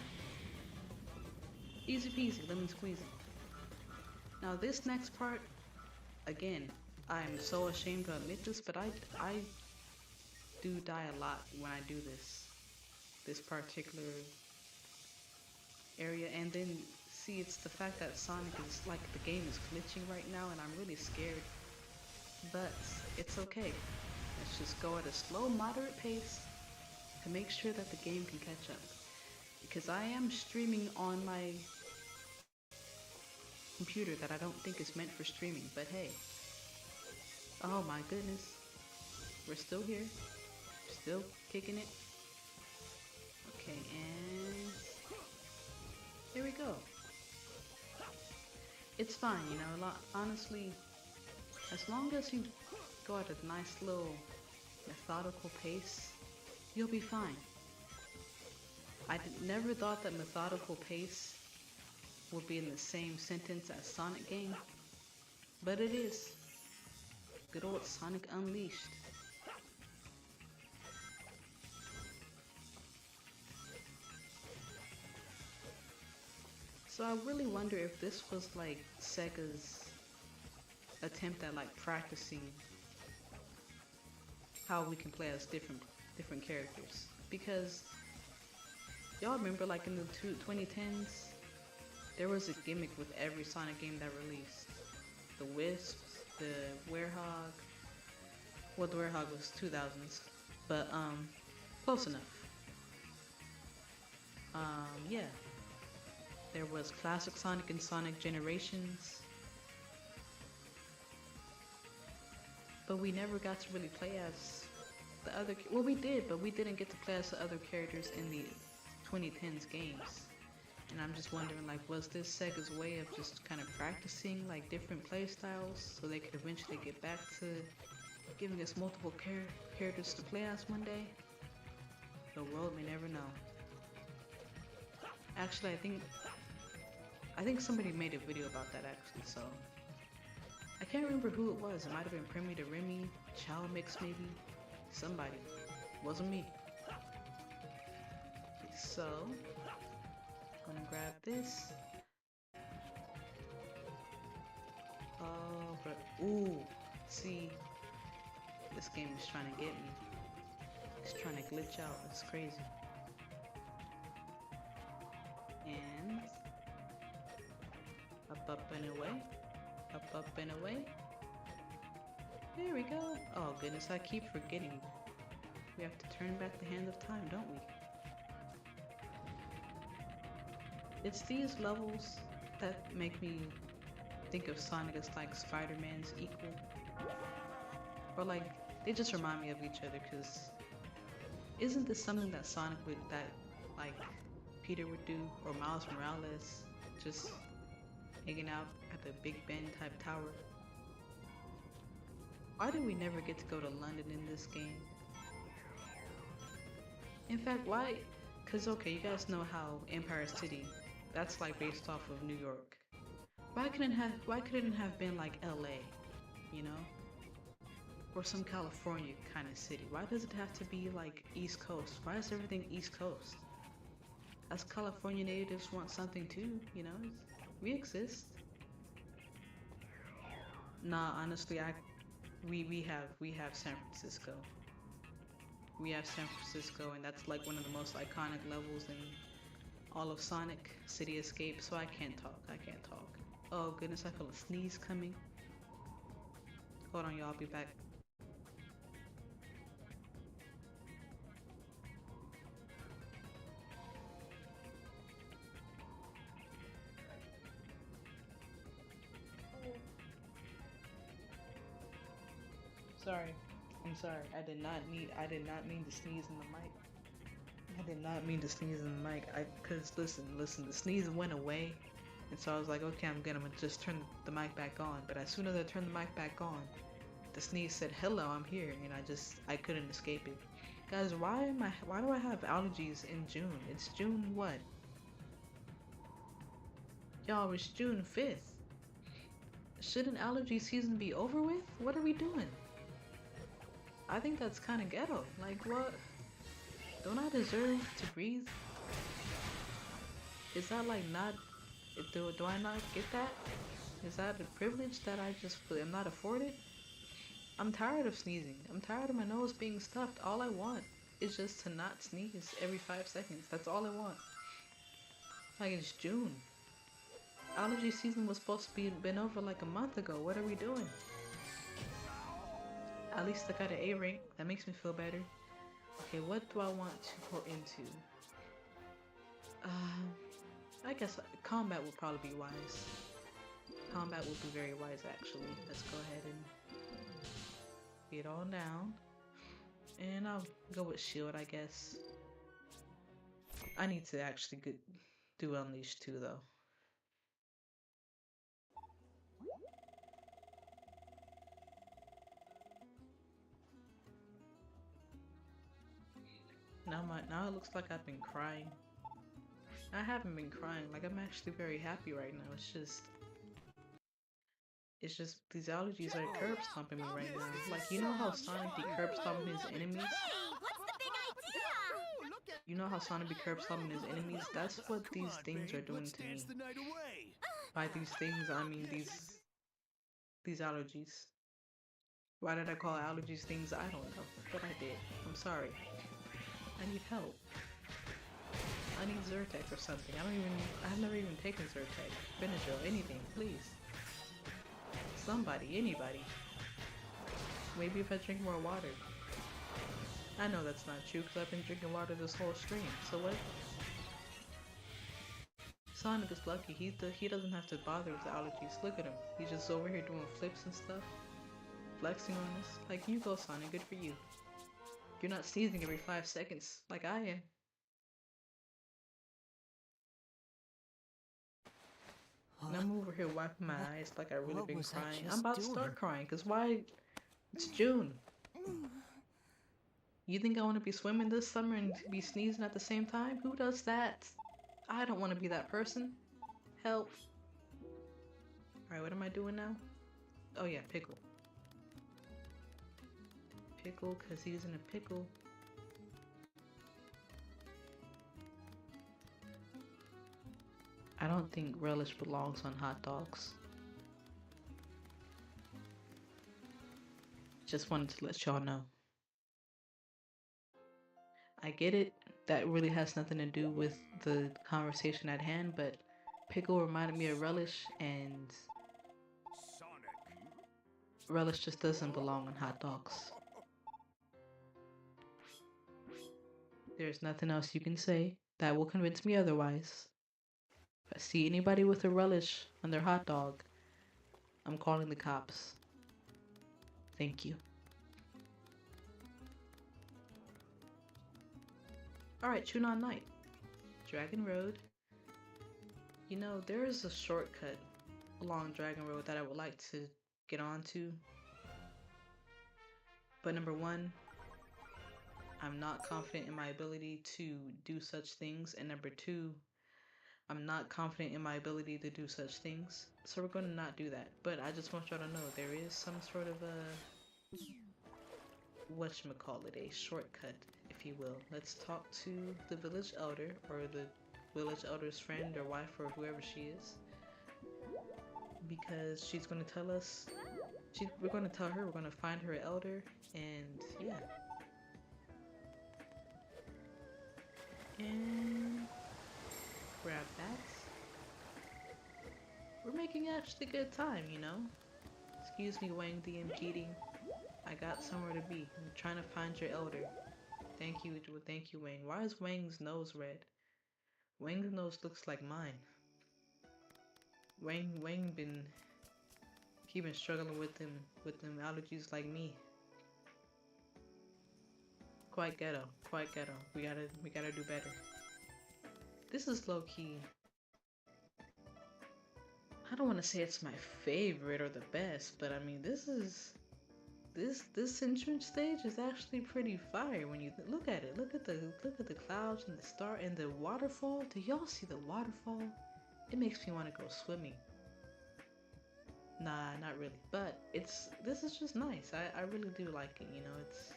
Easy peasy, lemon squeezy. Now this next part, again, I'm so ashamed to admit this, but I do die a lot when I do this particular area. And then, see, it's the fact that Sonic is, like, the game is glitching right now, and I'm really scared. But it's okay. Let's just go at a slow, moderate pace to make sure that the game can catch up. Because I am streaming on my computer that I don't think is meant for streaming, but hey. Oh my goodness. We're still here. Still kicking it. Okay, and here we go. It's fine, you know, honestly, as long as you go at a nice little methodical pace, you'll be fine. I never thought that methodical pace would be in the same sentence as Sonic game, but it is. Good old Sonic Unleashed. So I really wonder if this was like Sega's attempt at like practicing how we can play as different characters. Because y'all remember like in the 2010s, there was a gimmick with every Sonic game that released. The Wisps, the Werehog. Well, the Werehog was 2000s, but close enough. Yeah. There was Classic Sonic and Sonic Generations. But we never got to really play as the other, well we did, but we didn't get to play as the other characters in the 2010s games. And I'm just wondering, like, was this Sega's way of just kind of practicing like different play styles so they could eventually get back to giving us multiple characters to play as one day? The world may never know. Actually, I think somebody made a video about that actually, so I can't remember who it was. It might have been Premier to Remy, Chow Mix maybe. Somebody. Wasn't me. Okay, so gonna grab this. Oh, but ooh, see, this game is trying to get me. It's trying to glitch out. It's crazy. And up and away. Up and away. There we go. Oh goodness, I keep forgetting. We have to turn back the hand of time, don't we? It's these levels that make me think of Sonic as like Spider-Man's equal. Or like, they just remind me of each other, because isn't this something that Sonic would, that like Peter would do, or Miles Morales, just hanging out at the Big Ben type tower? Why did we never get to go to London in this game? In fact, why? Cause okay, you guys know how Empire City, that's like based off of New York. Why couldn't it have been like LA, you know? Or some California kind of city? Why does it have to be like East Coast? Why is everything East Coast? Us California natives want something too, you know? We exist. Nah, honestly, we have San Francisco. We have San Francisco, and that's like one of the most iconic levels in all of Sonic City Escape, so I can't talk. Oh goodness, I feel a sneeze coming. Hold on, y'all, I'll be back. I'm sorry. I did not mean to sneeze in the mic. I did not mean to sneeze in the mic. Cause listen, the sneeze went away, and so I was like, okay, I'm gonna just turn the mic back on. But as soon as I turned the mic back on, the sneeze said, "Hello, I'm here," and I couldn't escape it. Guys, why do I have allergies in June? It's June what? Y'all, it's June 5th. Shouldn't allergy season be over with? What are we doing? I think that's kind of ghetto. Like, what? Don't I deserve to breathe? Is that like not? Do I not get that? Is that a privilege that I just am not afforded? I'm tired of sneezing. I'm tired of my nose being stuffed. All I want is just to not sneeze every 5 seconds. That's all I want. Like, it's June. Allergy season was supposed to been over like a month ago. What are we doing? At least I got an A rank. That makes me feel better. Okay, what do I want to pour into? I guess combat would probably be wise. Combat would be very wise, actually. Let's go ahead and get on down. And I'll go with shield, I guess. I need to actually do Unleash too, though. Now it looks like I've been crying. I haven't been crying. Like, I'm actually very happy right now. It's just these allergies are curb stomping me right now. Like, you know how Sonic be curb stomping his enemies? Hey, what's the big idea? Look at You know how Sonic be curb stomping his enemies? That's what these things are doing to me. The night away. By these things, I mean these allergies. Why did I call allergies things? I don't know, but I did. I'm sorry. I need help. I need Zyrtec or something. I've never even taken Zyrtec, Benadryl, anything, please. Somebody, anybody. Maybe if I drink more water. I know that's not true because I've been drinking water this whole stream, so what? Sonic is lucky, he doesn't have to bother with the allergies. Look at him, he's just over here doing flips and stuff. Flexing on us. Like, you go Sonic, good for you. You're not sneezing every 5 seconds like I am. And I'm over here wiping my eyes like I really been crying. I'm about to start crying, cause why? It's June. You think I want to be swimming this summer and be sneezing at the same time? Who does that? I don't want to be that person. Help. Alright, what am I doing now? Oh yeah, Pickle. Pickle, cause he's in a pickle. I don't think relish belongs on hot dogs. Just wanted to let y'all know. I get it, that really has nothing to do with the conversation at hand, but pickle reminded me of relish, and relish just doesn't belong on hot dogs. There's nothing else you can say that will convince me otherwise. If I see anybody with a relish on their hot dog, I'm calling the cops. Thank you. Alright, Tune On Night. Dragon Road. You know, there is a shortcut along Dragon Road that I would like to get onto. But number one, I'm not confident in my ability to do such things. And number two, I'm not confident in my ability to do such things, so we're gonna not do that. But I just want y'all to know there is some sort of a whatchamacallit, a shortcut, if you will. Let's talk to the village elder, or the village elder's friend or wife, or whoever she is, because she's gonna tell us. We're gonna tell her we're gonna find her elder, and yeah. And grab that. We're making actually good time, you know? Excuse me, Wang the MGD. I got somewhere to be. I'm trying to find your elder. Thank you, Wang. Why is Wang's nose red? Wang's nose looks like mine. Wang been keeping struggling with them allergies like me. Quite ghetto, quite ghetto. We gotta do better. This is low key. I don't want to say it's my favorite or the best, but I mean this entrance stage is actually pretty fire when you look at it. Look at the clouds and the star and the waterfall. Do y'all see the waterfall? It makes me want to go swimming. Nah, not really. But this is just nice. I really do like it. You know, it's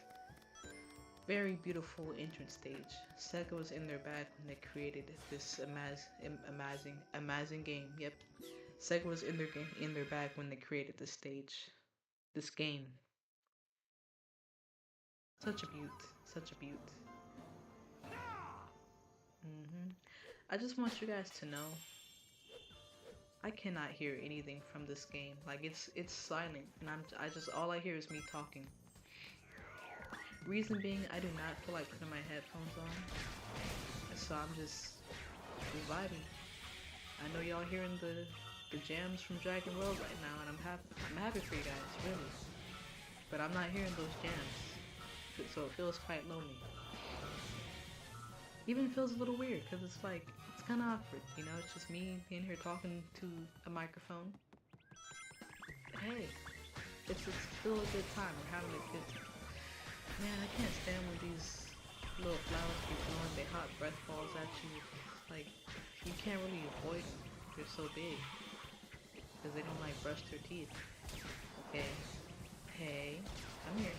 very beautiful entrance stage. Sega was in their bag when they created this amazing game. Yep, Sega was in their bag when they created this stage, this game. Such a beaut, such a beaut. I just want you guys to know, I cannot hear anything from this game. Like it's silent, and all I hear is me talking. Reason being, I do not feel like putting my headphones on, so I'm just vibing. I know y'all hearing the jams from Dragon Road right now, and I'm happy for you guys, really. But I'm not hearing those jams, so it feels quite lonely. Even feels a little weird, because it's like, it's kind of awkward, you know? It's just me being here talking to a microphone. But hey, it's still a good time. We're having a good time. Man, I can't stand when these little flowers keep blowing their hot breath balls at you. Like, you can't really avoid them. They're so big. Because they don't like brush their teeth. Okay. Hey, come here.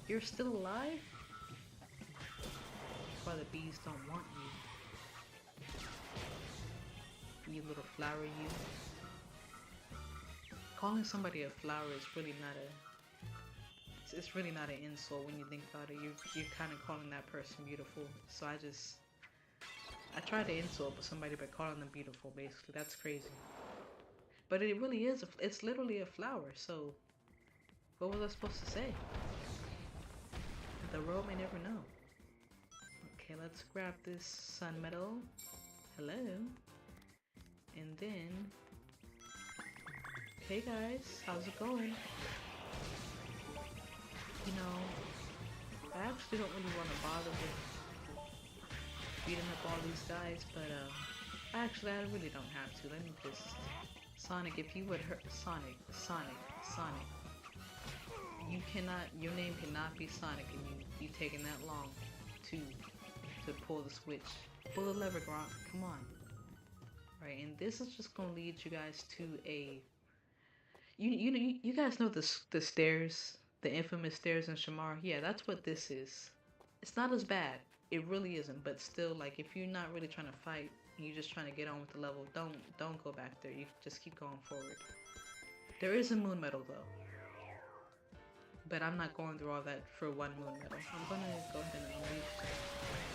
You're still alive? why the bees don't want you. You little flower, you. Calling somebody a flower is really not a... It's really not an insult when you think about it. You're kind of calling that person beautiful. So I try to insult somebody by calling them beautiful, basically. That's crazy. But it really is. It's literally a flower, so... What was I supposed to say? The world may never know. Okay, let's grab this sun medal. Hello. And then... Hey guys, how's it going? You know, I actually don't really want to bother with beating up all these guys, but actually I really don't have to. Let me just... Sonic, if you would hurt... Sonic. You cannot... Your name cannot be Sonic and you taking that long to pull the switch. Pull the lever, Gronk. Come on. Right, and this is just gonna lead you guys to a... You guys know the stairs, the infamous stairs in Shamar? Yeah, that's what this is. It's not as bad. It really isn't, but still, like, if you're not really trying to fight, you're just trying to get on with the level, don't go back there. You just keep going forward. There is a moon medal though. But I'm not going through all that for one moon medal. I'm gonna go ahead and unleash.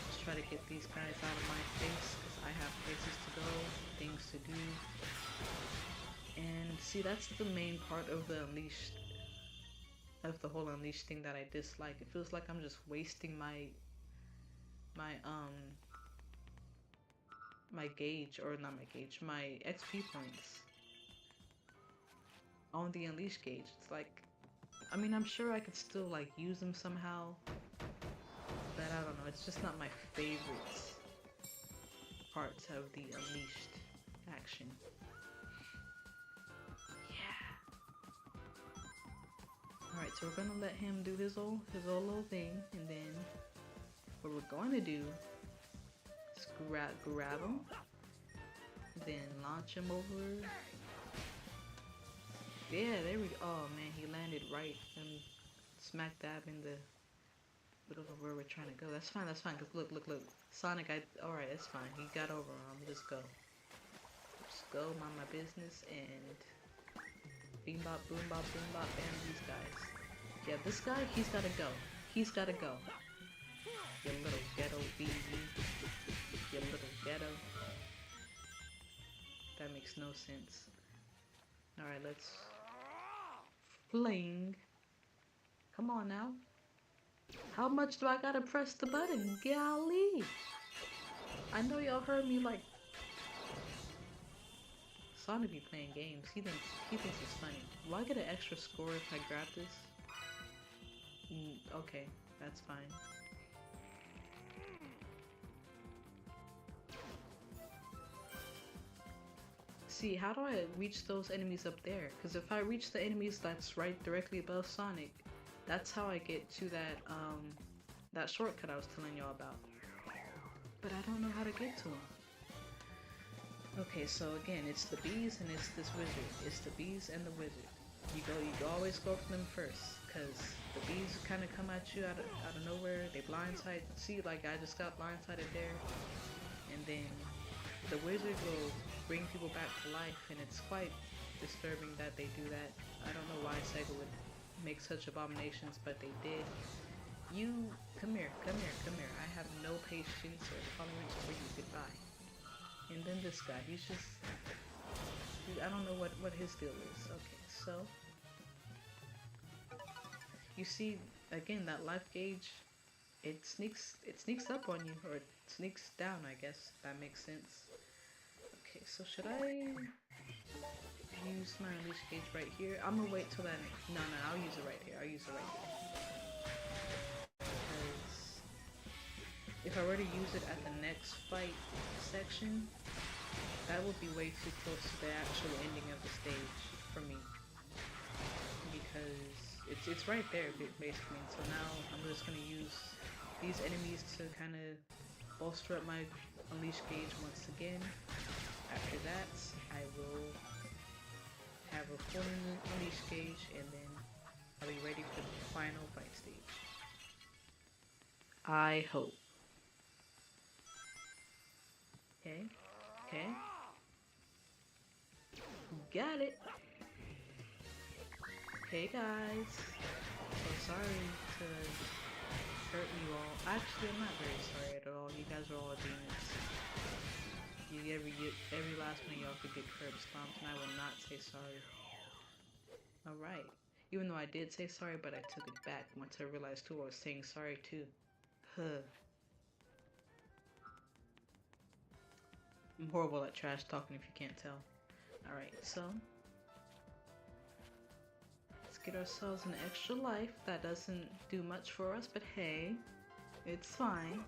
Just try to get these guys out of my face, because I have places to go, things to do. And see, that's the main part of the unleashed, of the whole unleashed thing that I dislike. It feels like I'm just wasting my gauge, or not my gauge, my XP points on the unleashed gauge. It's like, I mean, I'm sure I could still like use them somehow, but I don't know, it's just not my favorite parts of the unleashed action. Alright, so we're gonna let him do his old little thing, and then what we're going to do is grab him, then launch him over. Yeah, there we go. Oh man, he landed right and smack dab in the middle of where we're trying to go. That's fine, cause look. Sonic, alright, that's fine. He got over him. Let's go. Just go, mind my business, and bing bop, boom bop, bam, these guys. Yeah, this guy, he's gotta go. He's gotta go. You little ghetto baby. You little ghetto. That makes no sense. Alright, let's fling. Come on now. How much do I gotta press the button? Golly. I know y'all heard me like... Sonic be playing games. He thinks it's funny. Will I get an extra score if I grab this? Okay, that's fine. See, how do I reach those enemies up there? Because if I reach the enemies that's right directly above Sonic, that's how I get to that shortcut I was telling y'all about. But I don't know how to get to them. Okay, so again, it's the bees and it's this wizard. It's the bees and the wizard. You always go for them first, because the bees kind of come at you out of nowhere. They blindside. See, like I just got blindsided there, and then the wizard will bring people back to life, and it's quite disturbing that they do that. I don't know why Sega would make such abominations, but they did. You come here. I have no patience or tolerance for you. Goodbye. And then this guy, he's just... I don't know what his deal is. Okay, so... You see, again, that life gauge, it sneaks up on you, or it sneaks down, I guess, if that makes sense. Okay, so should I use my unleash gauge right here? I'm gonna wait till that... No, I'll use it right here. Because if I were to use it at the next fight section, that would be way too close to the actual ending of the stage for me, because it's right there basically. So now I'm just gonna use these enemies to kind of bolster up my unleash gauge once again. After that, I will have a full unleash gauge, and then I'll be ready for the final fight stage. I hope. Okay. Okay. Got it. Hey guys. So sorry to hurt you all. Actually, I'm not very sorry at all. You guys are all demons. Every last one of y'all could get curb stomped, and I will not say sorry. Alright. Even though I did say sorry, but I took it back once I realized who I was saying sorry to. Huh. I'm horrible at trash talking if you can't tell. Alright, so let's get ourselves an extra life. That doesn't do much for us, but hey, it's fine.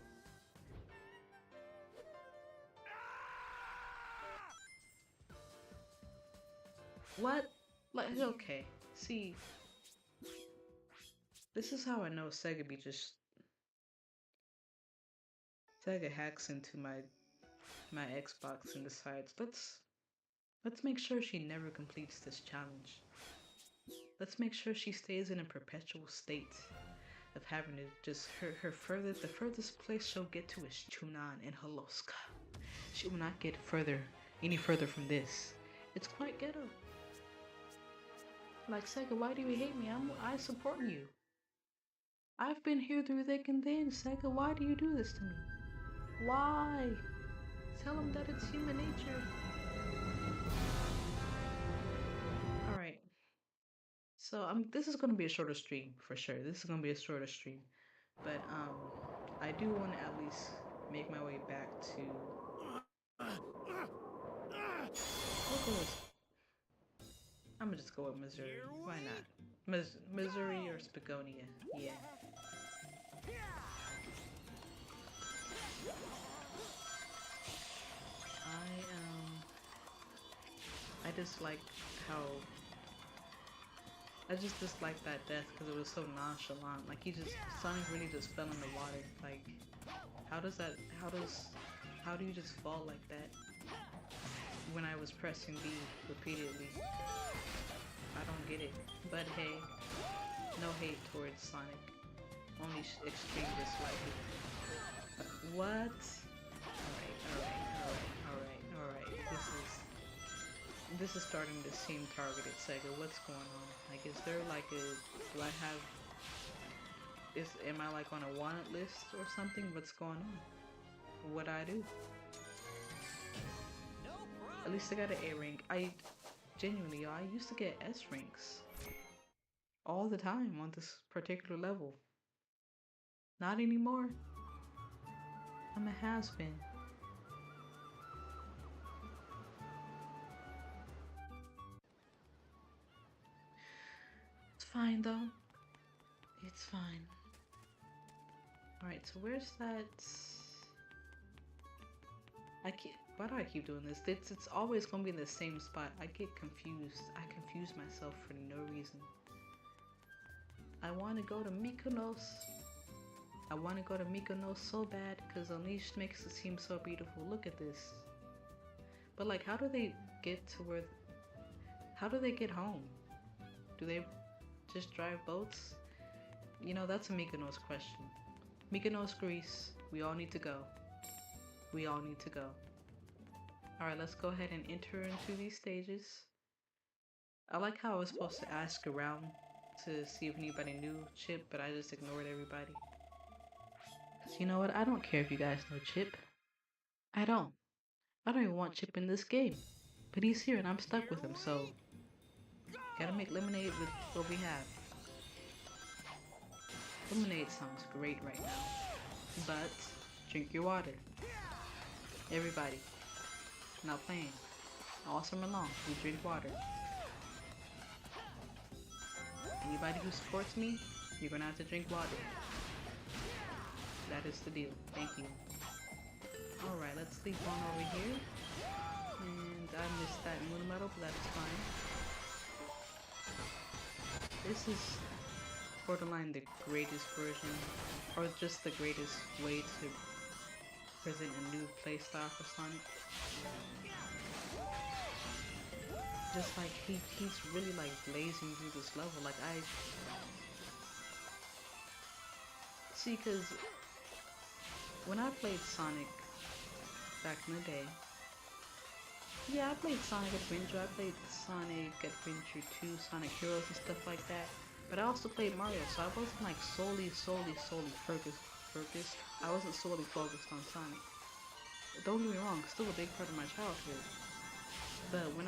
What? Like, okay. See, this is how I know Sega be just... Sega hacks into my Xbox and decides, let's make sure she never completes this challenge. Let's make sure she stays in a perpetual state of having to just the furthest place she'll get to is Chunan and Holoska. She will not get any further from this. It's quite ghetto. Like, Sega, why do you hate me? I support you. I've been here through thick and thin. Sega, why do you do this to me? Why? Tell him that it's human nature. Alright. So this is gonna be a shorter stream for sure. This is gonna be a shorter stream. But I do want to at least make my way back to I'm gonna just go with Missouri. Why not? Missouri or Spagonia. Yeah. I dislike how I just disliked that death because it was so nonchalant. Like Sonic really just fell in the water. Like, how do you just fall like that? When I was pressing B repeatedly. I don't get it. But hey, no hate towards Sonic. Only extreme dislike. What? Alright. This is starting to seem targeted, Sega. What's going on? Like, is there like am I like on a wanted list or something? What's going on? What'd I do? At least I got an A rank. I used to get S ranks all the time on this particular level. Not anymore. I'm a has-been. It's fine though. It's fine. Alright, so where's that? Why do I keep doing this? It's always gonna be in the same spot. I get confused. I confuse myself for no reason. I want to go to Mykonos. I want to go to Mykonos so bad because Unleashed makes it seem so beautiful. Look at this. But like, how do they get home? Do they just drive boats? You know, that's a Mykonos question. Mykonos, Greece. We all need to go. We all need to go. Alright, let's go ahead and enter into these stages. I like how I was supposed to ask around to see if anybody knew Chip, but I just ignored everybody. Cause you know what? I don't care if you guys know Chip. I don't even want Chip in this game. But he's here and I'm stuck with him, so gotta make lemonade with what we have. Lemonade sounds great right now. But drink your water. Everybody. Not playing. All summer long, we drink water. Anybody who supports me, you're gonna have to drink water. That is the deal. Thank you. Alright, let's sleep on over here. And I missed that moon medal, but that's fine. This is borderline the greatest version, or just the greatest way to present a new playstyle for Sonic. Just like he's really like blazing through this level. Like see, cause when I played Sonic back in the day. Yeah, I played Sonic Adventure, I played Sonic Adventure 2, Sonic Heroes and stuff like that. But I also played Mario, so I wasn't like solely focused. I wasn't solely focused on Sonic. Don't get me wrong, it's still a big part of my childhood. But when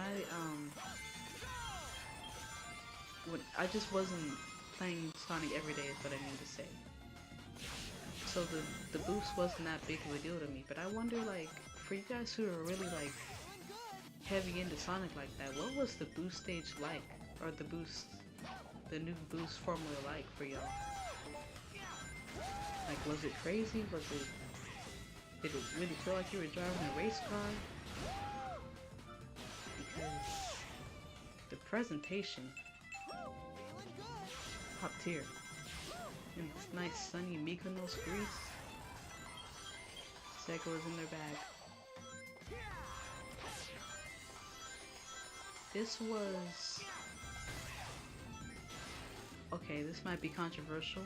I just wasn't playing Sonic every day is what I mean to say. So the boost wasn't that big of a deal to me. But I wonder, like, for you guys who are really like heavy into Sonic like that, what was the boost stage like? Or the new boost formula like for y'all? Like, was it crazy? Did it really feel like you were driving a race car? Because the presentation, top tier. In this nice sunny Mykonos, Greece, Sega was in their bag. This was... Okay, this might be controversial,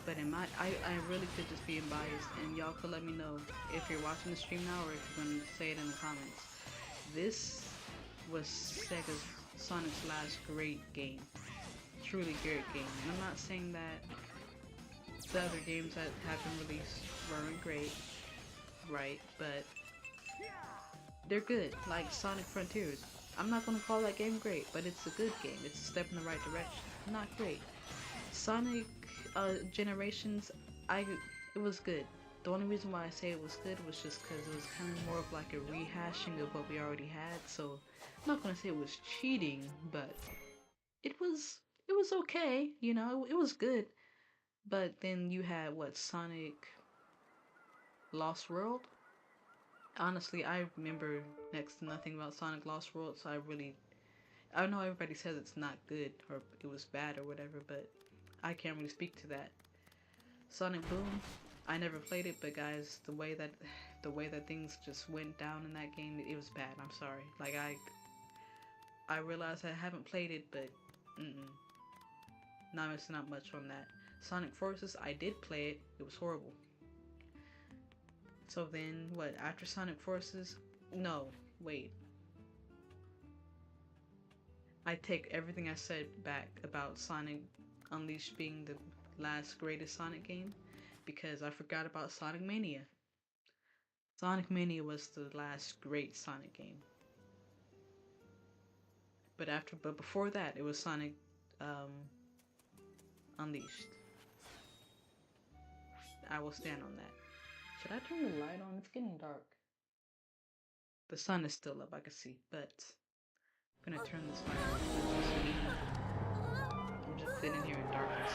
but I really could just be biased, and y'all could let me know if you're watching the stream now or if you're going to say it in the comments. This was Sonic's last great game. Truly great game. And I'm not saying that the other games that have been released weren't great, right? But they're good. Like Sonic Frontiers. I'm not gonna call that game great, but it's a good game. It's a step in the right direction. Not great. Sonic Generations, it was good. The only reason why I say it was good was just because it was kind of more of like a rehashing of what we already had. So I'm not gonna say it was cheating, but it was okay, you know, it was good. But then you had Sonic Lost World? Honestly, I remember next to nothing about Sonic Lost World, so I know everybody says it's not good or it was bad or whatever, but I can't really speak to that. Sonic Boom, I never played it, but guys, the way that things just went down in that game, it was bad. I'm sorry. Like I realize I haven't played it, but not missing out much on that. Sonic Forces, I did play it. It was horrible. So then, after Sonic Forces? No, wait. I take everything I said back about Sonic Unleashed being the last greatest Sonic game, because I forgot about Sonic Mania. Sonic Mania was the last great Sonic game. But before that, it was Sonic Unleashed. I will stand on that. Should I turn the light on? It's getting dark. The sun is still up, I can see, but I'm gonna turn this light on. I'm just sitting here in darkness.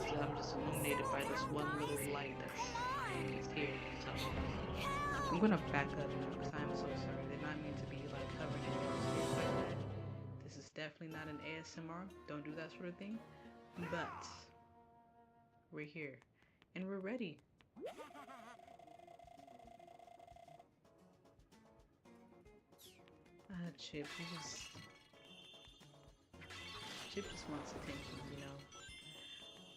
So I'm just illuminated by this one little light that's here. So I'm gonna back up because I'm so sorry. They not mean to be like covered in dark like that. This is definitely not an ASMR. Don't do that sort of thing. But we're here and we're ready. Chip just wants attention, you know.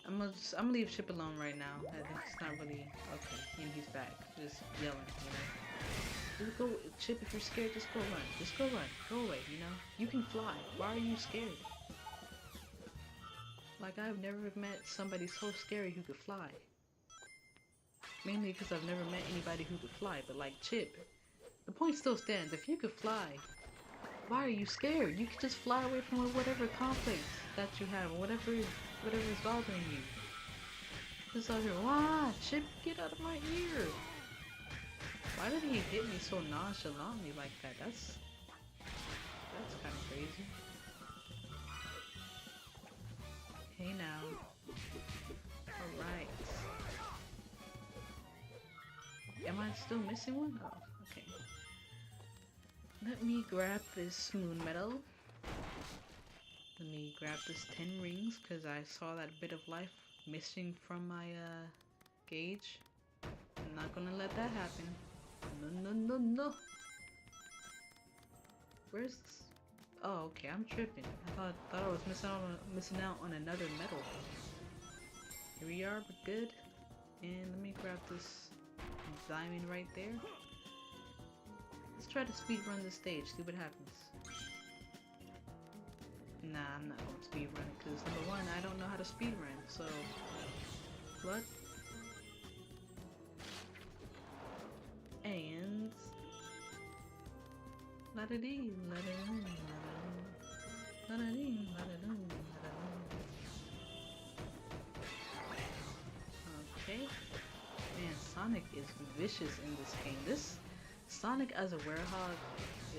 I'm gonna leave Chip alone right now. It's not really okay. And he's back, just yelling, you know. Just go, Chip. If you're scared, just go run. Just go run. Go away, you know. You can fly. Why are you scared? Like, I've never met somebody so scary who could fly. Mainly because I've never met anybody who could fly. But like Chip, the point still stands. If you could fly, why are you scared? You can just fly away from whatever conflict that you have, or whatever is bothering you. Just out here, wah, Chip, get out of my ear. Why did he hit me so nonchalantly like that? That's kind of crazy. Hey now. Alright. Am I still missing one? Oh, okay. Let me grab this moon medal. Let me grab this 10 rings, because I saw that bit of life missing from my gauge. I'm not gonna let that happen. No. Where's this? Oh, okay, I'm tripping. I thought I was missing out on another medal. Here we are, we're good. And let me grab this diamond right there. Let's try to speedrun the stage, see what happens. Nah, I'm not going to speedrun it because number one, I don't know how to speedrun, so... What? And... La-da-dee, la-da-doo, la-da-doo. La-da-dee, la-da-doo, la-da-doo. Okay. Man, Sonic is vicious in this game. This Sonic as a werehog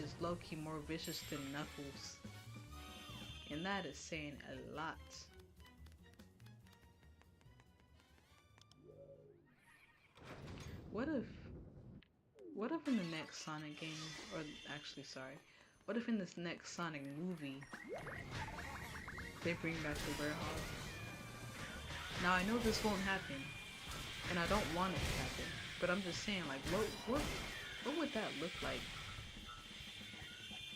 is low-key more vicious than Knuckles. And that is saying a lot. What if in the next Sonic game, or actually sorry, what if in this next Sonic movie they bring back the werehog? Now I know this won't happen, and I don't want it to happen, but I'm just saying, like, what would that look like?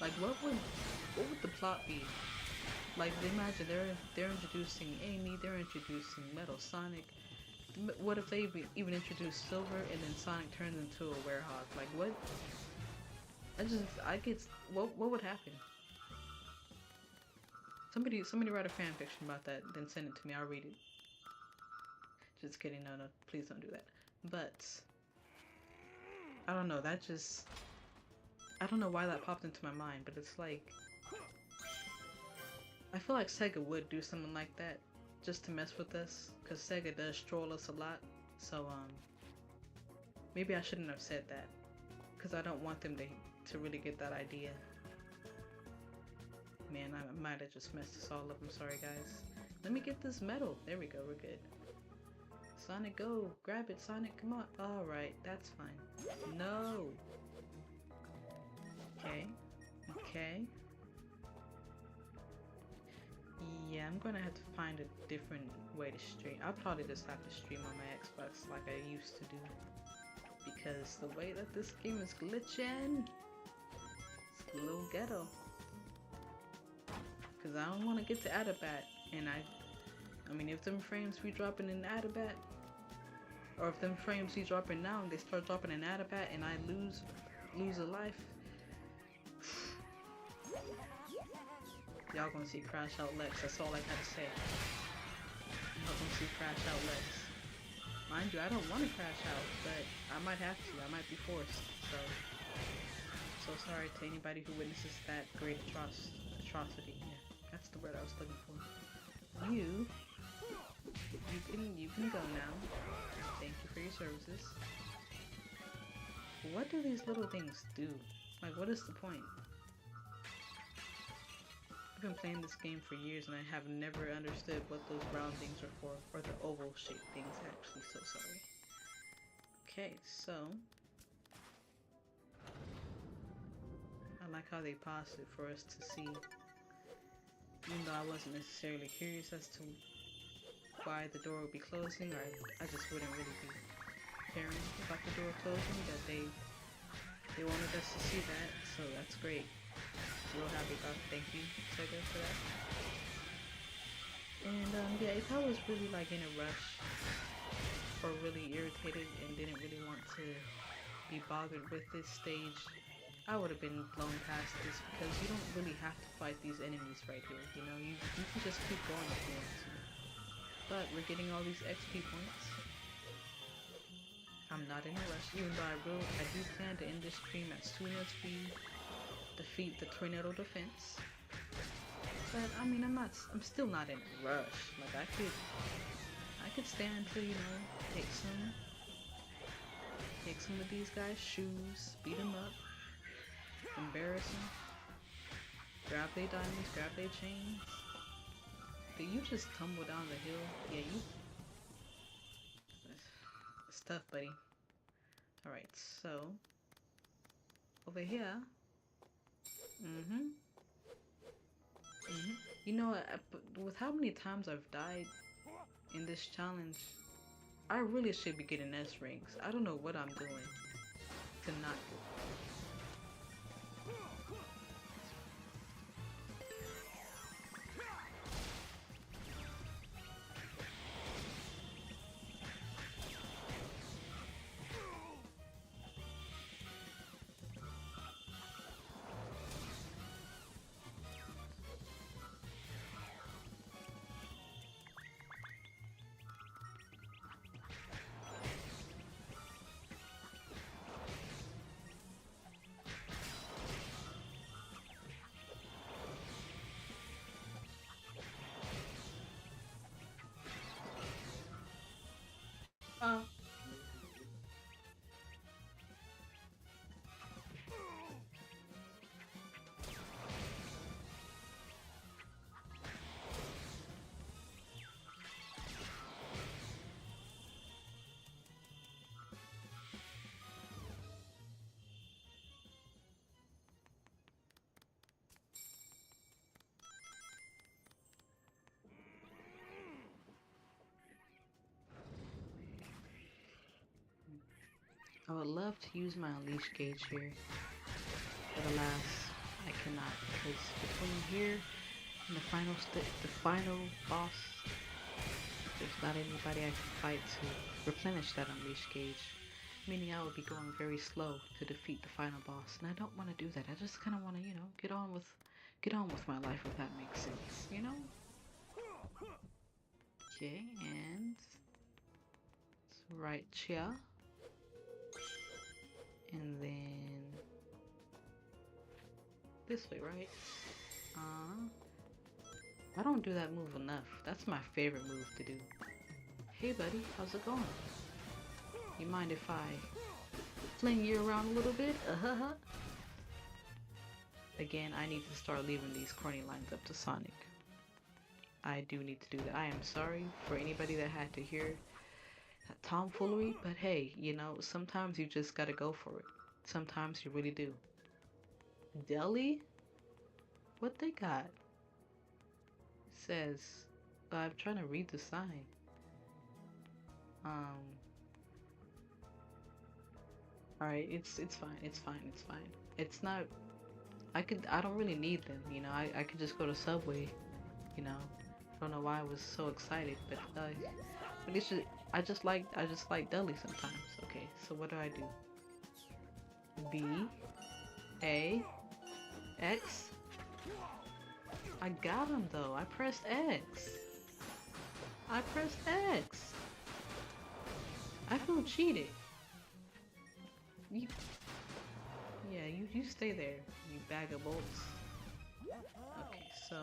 Like, what would the plot be? Like, imagine they're introducing Amy, they're introducing Metal Sonic. What if they even introduce Silver and then Sonic turns into a werehog? Like, what? What would happen? Somebody write a fan fiction about that, then send it to me. I'll read it. Just kidding. No, please don't do that. But I don't know. I don't know why that popped into my mind, but it's like, I feel like Sega would do something like that just to mess with us, because Sega does troll us a lot. So maybe I shouldn't have said that, because I don't want them to really get that idea. Man, I might have just messed this all up. I'm sorry, guys. Let me get this medal. There we go. We're good. Sonic, go! Grab it, Sonic! Come on! Alright, that's fine. No! Okay. Okay. Yeah, I'm gonna have to find a different way to stream. I'll probably just have to stream on my Xbox like I used to do. Because the way that this game is glitching, it's a little ghetto. Because I don't want to get to Adabat, and I mean, if them frames be dropping in Adabat, or if them frames be dropping now and they start dropping in Adabat and I lose a life, y'all gonna see Crash Out Lex. That's all I gotta say. Y'all gonna see Crash Out Lex. Mind you, I don't want to crash out, but I might have to. I might be forced. So sorry to anybody who witnesses that great atrocity. Yeah, that's the word I was looking for. You can go now. Thank you for your services. What do these little things do? Like, what is the point? I've been playing this game for years and I have never understood what those round things are for, or the oval shaped things actually, so sorry. Okay, so I like how they paused it for us to see. Even though I wasn't necessarily curious as to why the door would be closing, or I just wouldn't really be caring about the door closing, but they wanted us to see that, so that's great. Real happy about it. Thank you, Sega, for that. And yeah, if I was really like in a rush or really irritated and didn't really want to be bothered with this stage, I would have been blown past this, because you don't really have to fight these enemies right here, you know? You can just keep going if you want to. But we're getting all these XP points. I'm not in a rush, even though I do plan to end this stream as soon as we defeat the tornado defense. But I mean, I'm still not in a rush. Like, I could stand to, you know, take some of these guys' shoes, beat them up, embarrass them, grab their diamonds, grab their chains. Do you just tumble down the hill? Yeah, you. It's tough, buddy. Alright, so over here. You know, with how many times I've died in this challenge, I really should be getting S ranks. I don't know what I'm doing to not do it. I would love to use my unleash gauge here, but alas, I cannot because between here and the final boss, there's not anybody I can fight to replenish that unleash gauge. Meaning I would be going very slow to defeat the final boss, and I don't want to do that. I just kind of want to, you know, get on with my life if that makes sense, you know. Okay, and right here, and then this way, right? I don't do that move enough. That's my favorite move to do. Hey, buddy, how's it going? You mind if I fling you around a little bit? Again, I need to start leaving these corny lines up to Sonic. I do need to do that. I am sorry for anybody that had to hear that tomfoolery, but hey, you know, sometimes you just gotta go for it. Sometimes you really do. Deli? What they got? It says, I'm trying to read the sign. Alright, it's fine, it's fine, it's fine. It's not, I don't really need them, you know, I could just go to Subway, you know. I don't know why I was so excited, but it's just, I just like deli sometimes. Okay, so what do I do? B, A, X. I got him though, I pressed X. I pressed X. I feel cheated. You stay there, you bag of bolts. Okay, so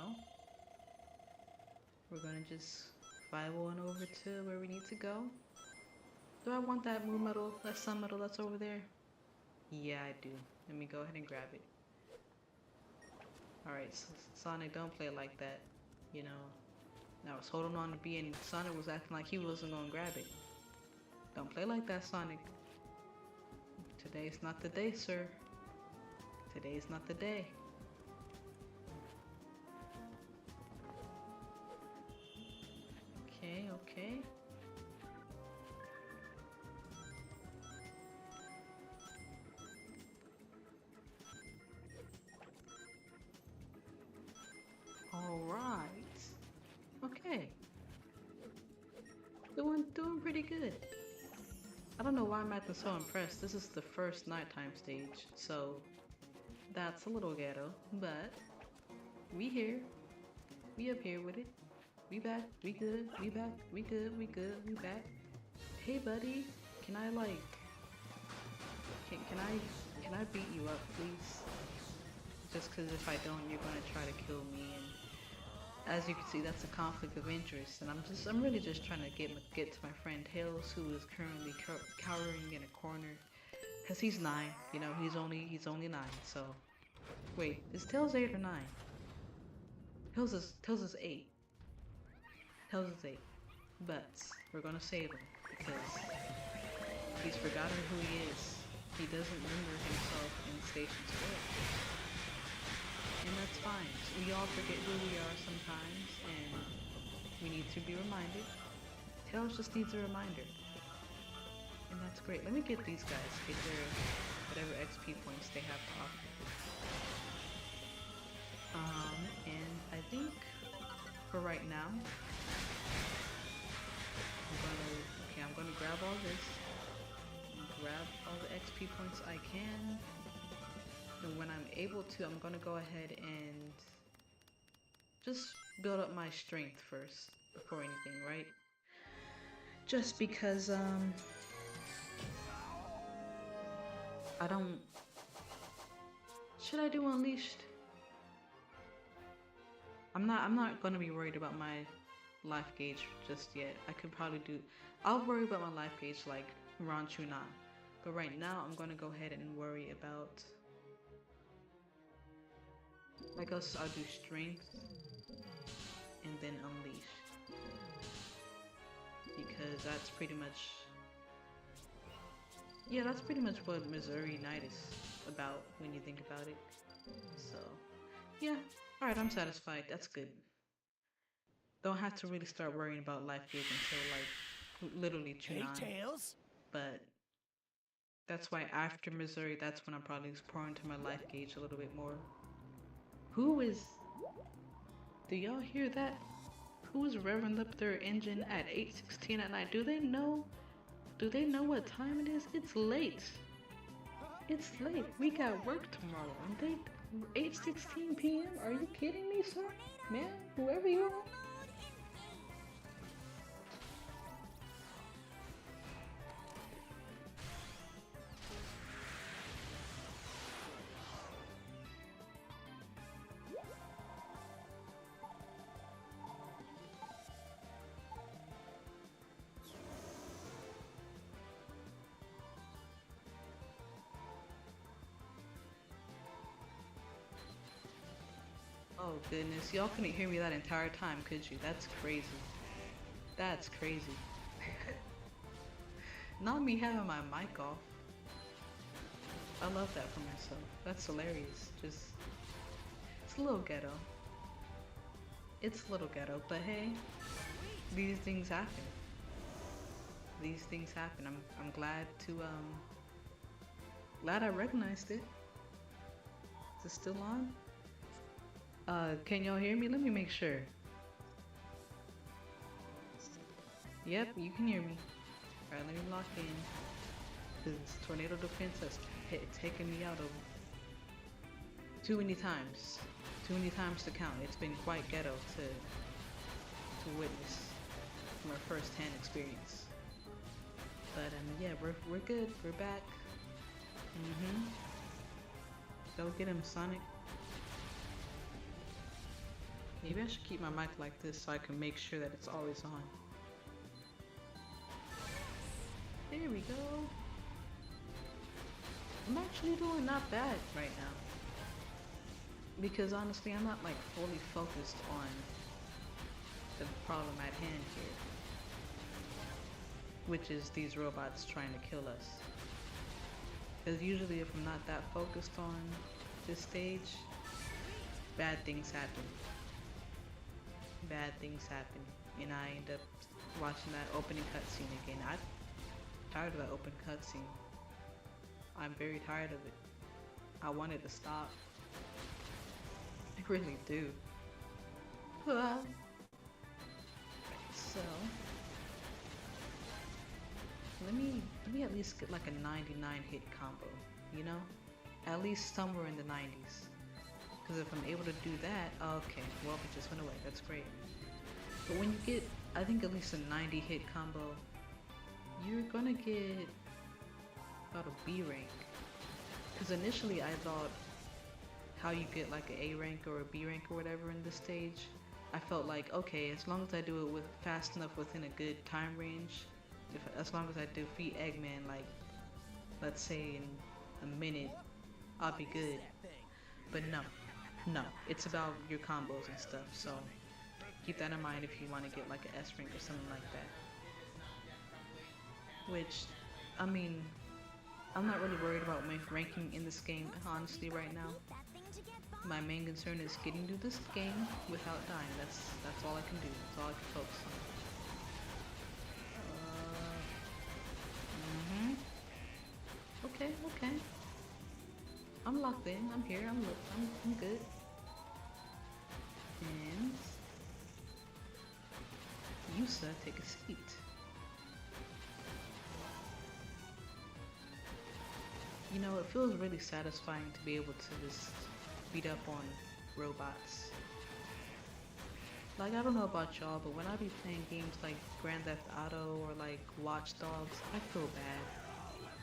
we're gonna just 5-1 over to where we need to go. Do I want that moon medal, that sun medal that's over there? Yeah, I do. Let me go ahead and grab it. Alright, so Sonic, don't play like that. You know, I was holding on to B and Sonic was acting like he wasn't gonna grab it. Don't play like that, Sonic. Today's not the day, sir. Today's not the day. Okay, okay. Alright. Okay. Doing pretty good. I don't know why I'm acting so impressed. This is the first nighttime stage, so that's a little ghetto, but we here. We up here with it. We back. We good. We back. We good. We good. We back. Hey, buddy. Can I like? Can I beat you up, please? Just because if I don't, you're gonna try to kill me, and as you can see, that's a conflict of interest. And I'm really just trying to get to my friend Tails, who is currently cowering in a corner, cause he's 9. You know, he's only 9. So, wait, is Tails 8 or 9? Tails is 8. Tails is 8. But we're gonna save him because he's forgotten who he is. He doesn't remember himself in Station Square. And that's fine. We all forget who we are sometimes, and we need to be reminded. Tails just needs a reminder. And that's great. Let me get these guys, get their whatever XP points they have to offer. And I think for right now, I'm gonna grab all this, grab all the XP points I can, and when I'm able to, I'm gonna go ahead and just build up my strength first before anything, right? Just because I don't. Should I do Unleashed? I'm not gonna be worried about my life gauge just yet. I could probably do. I'll worry about my life gauge like Ranchuna, but right now I'm gonna go ahead and worry about. I guess I'll do strength and then unleash because that's pretty much. Yeah, that's pretty much what Missouri Night is about when you think about it. So, yeah. Alright, I'm satisfied. That's good. Don't have to really start worrying about life gauge until like literally Hey, Chunan. Tails. But That's why after Missouri, that's when I'm probably pouring to my life gauge a little bit more. Who is... Do y'all hear that? Who is revving up their engine at 8:16 at night? Do they know? Do they know what time it is? It's late. It's late. We got work tomorrow. And they 8:16 p.m. Are you kidding me, sir? Man, whoever you are. Oh goodness, y'all couldn't hear me that entire time, could you? That's crazy. That's crazy. Not me having my mic off. I love that for myself. That's hilarious. Just, it's a little ghetto. It's a little ghetto, but hey, these things happen. These things happen. I'm glad to glad I recognized it. Is it still on? Can y'all hear me? Let me make sure. Yep, you can hear me. Alright, let me lock in. This tornado defense has taken me out of too many times. Too many times to count. It's been quite ghetto to witness from our first-hand experience. But yeah, we're good. We're back. Go get him, Sonic. Maybe I should keep my mic like this so I can make sure that it's always on. There we go. I'm actually doing not bad right now. Because honestly, I'm not like fully focused on the problem at hand here. Which is these robots trying to kill us. Because usually if I'm not that focused on this stage, bad things happen. Bad things happen, and I end up watching that opening cutscene again. I'm tired of that open cutscene. I'm very tired of it. I want it to stop. I really do. So let me at least get like a 99 hit combo, you know? At least somewhere in the 90s. Because if I'm able to do that, okay, well, it just went away, that's great. But when you get, I think at least a 90 hit combo, you're gonna get about a B rank. Because initially I thought how you get like an A rank or a B rank or whatever in this stage, I felt like, okay, as long as I do it with fast enough within a good time range, as long as I defeat Eggman, like, let's say in a minute, I'll be good. But no, it's about your combos and stuff, so keep that in mind if you want to get like an S rank or something like that. Which, I mean, I'm not really worried about my ranking in this game, honestly, right now. My main concern is getting through this game without dying. That's all I can do. That's all I can focus on. Okay. I'm locked in. I'm here. I'm good. And Yusa, take a seat. You know, it feels really satisfying to be able to just beat up on robots. Like, I don't know about y'all, but when I be playing games like Grand Theft Auto or like Watch Dogs, I feel bad.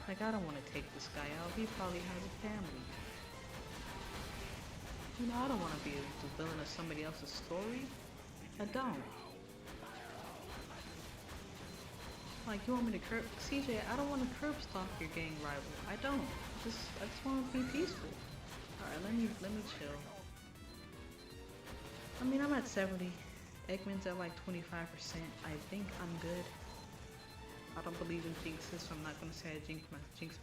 Like, I don't want to take this guy out. He probably has a family. You know, I don't want to be the villain of somebody else's story. I don't. Like, you want me to curb... CJ, I don't want to curb stomp your gang rival. I don't. I just want to be peaceful. Alright, let me chill. I mean, I'm at 70. Eggman's at like 25%. I think I'm good. I don't believe in jinxes, so I'm not gonna say I jinx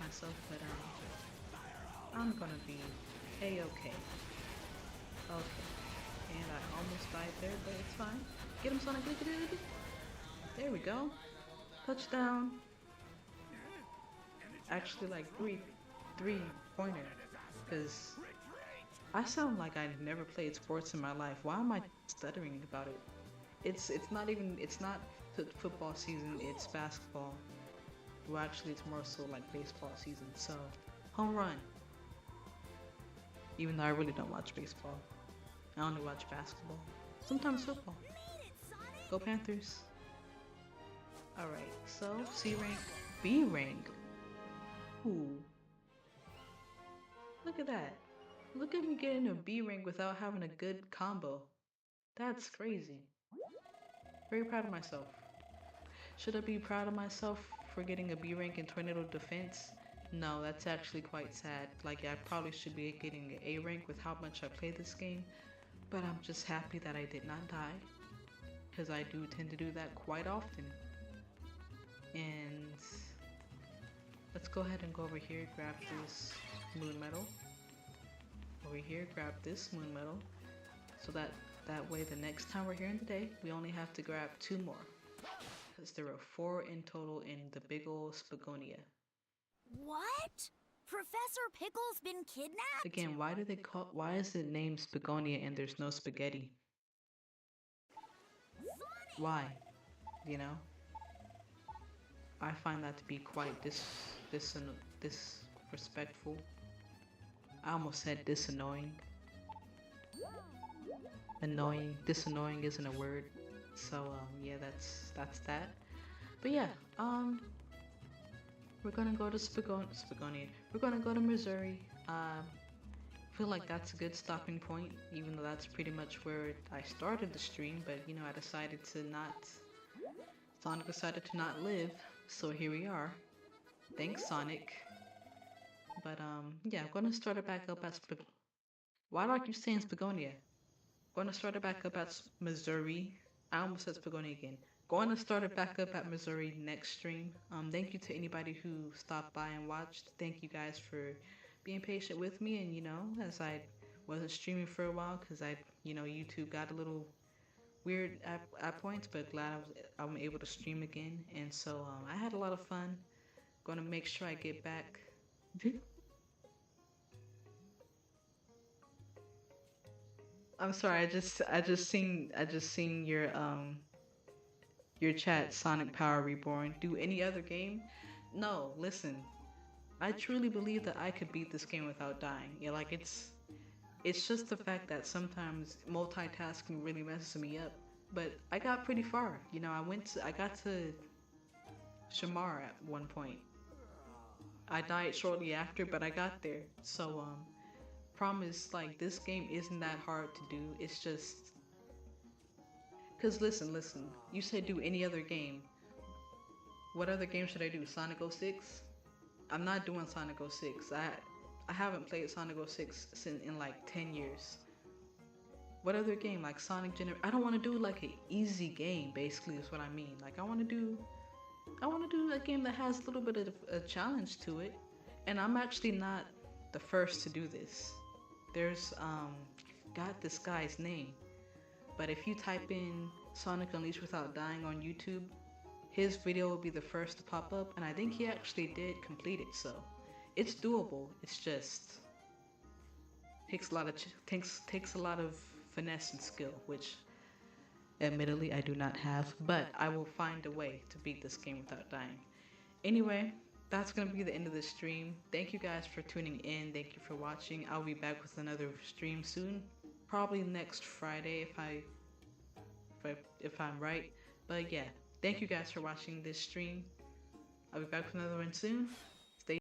myself, but I'm gonna be A-okay. Okay. And I almost died there, but it's fine. Get him, Sonic. There we go. Touchdown. actually like three-pointer, because I sound like I never played sports in my life. Why am I stuttering about it? It's not football season, it's basketball. Well, actually, it's more so like baseball season. So, home run. Even though I really don't watch baseball, I only watch basketball. Sometimes football. Go Panthers. Alright, so C rank, B rank. Ooh. Look at that. Look at me getting a B rank without having a good combo. That's crazy. Very proud of myself. Should I be proud of myself for getting a B rank in Tornado Defense? No, that's actually quite sad. Like, I probably should be getting an A rank with how much I play this game, but I'm just happy that I did not die, because I do tend to do that quite often. And let's go ahead and go over here, grab this moon medal. Over here, grab this moon medal, so that way the next time we're here in the day, we only have to grab 2 more. Because there are 4 in total in the big ol' Spagonia. What? Professor Pickle's been kidnapped? Again, why is it named Spagonia and there's no spaghetti? Why? You know? I find that to be quite disrespectful. I almost said disannoying. Disannoying isn't a word. So yeah, that's that. But yeah, we're gonna go to Spagonia. We're gonna go to Missouri. I feel like that's a good stopping point, even though that's pretty much where I started the stream. But you know, Sonic decided to not live, so here we are. Thanks, Sonic. But yeah, I'm gonna start it back up at Why do I keep saying Spagonia? Gonna start it back up at Missouri. I almost said Spagonia again. Going to start it back up at Missouri next stream. Thank you to anybody who stopped by and watched. Thank you guys for being patient with me, and you know, as I wasn't streaming for a while because YouTube got a little weird at points, but glad I'm able to stream again, and so I had a lot of fun. Gonna make sure I get back. I'm sorry, I just seen your chat, Sonic Power Reborn. Do any other game? No, listen. I truly believe that I could beat this game without dying. Yeah, like it's just the fact that sometimes multitasking really messes me up. But I got pretty far. You know, I got to Shamar at one point. I died shortly after, but I got there. So promise, like, this game isn't that hard to do. It's just cause listen, you said do any other game. What other game should I do? Sonic 06? I'm not doing Sonic 06. I haven't played Sonic 06 in like 10 years. What other game? Like Sonic I don't want to do like an easy game, basically is what I mean. Like I want to do a game that has a little bit of a challenge to it. And I'm actually not the first to do this. There's got this guy's name. But if you type in Sonic Unleashed Without Dying on YouTube, his video will be the first to pop up, and I think he actually did complete it, so it's doable. It's just takes a lot of finesse and skill, which admittedly I do not have, but I will find a way to beat this game without dying. Anyway, that's gonna be the end of the stream. Thank you guys for tuning in. Thank you for watching. I'll be back with another stream soon, probably next Friday if I'm right. But yeah, thank you guys for watching this stream. I'll be back with another one soon.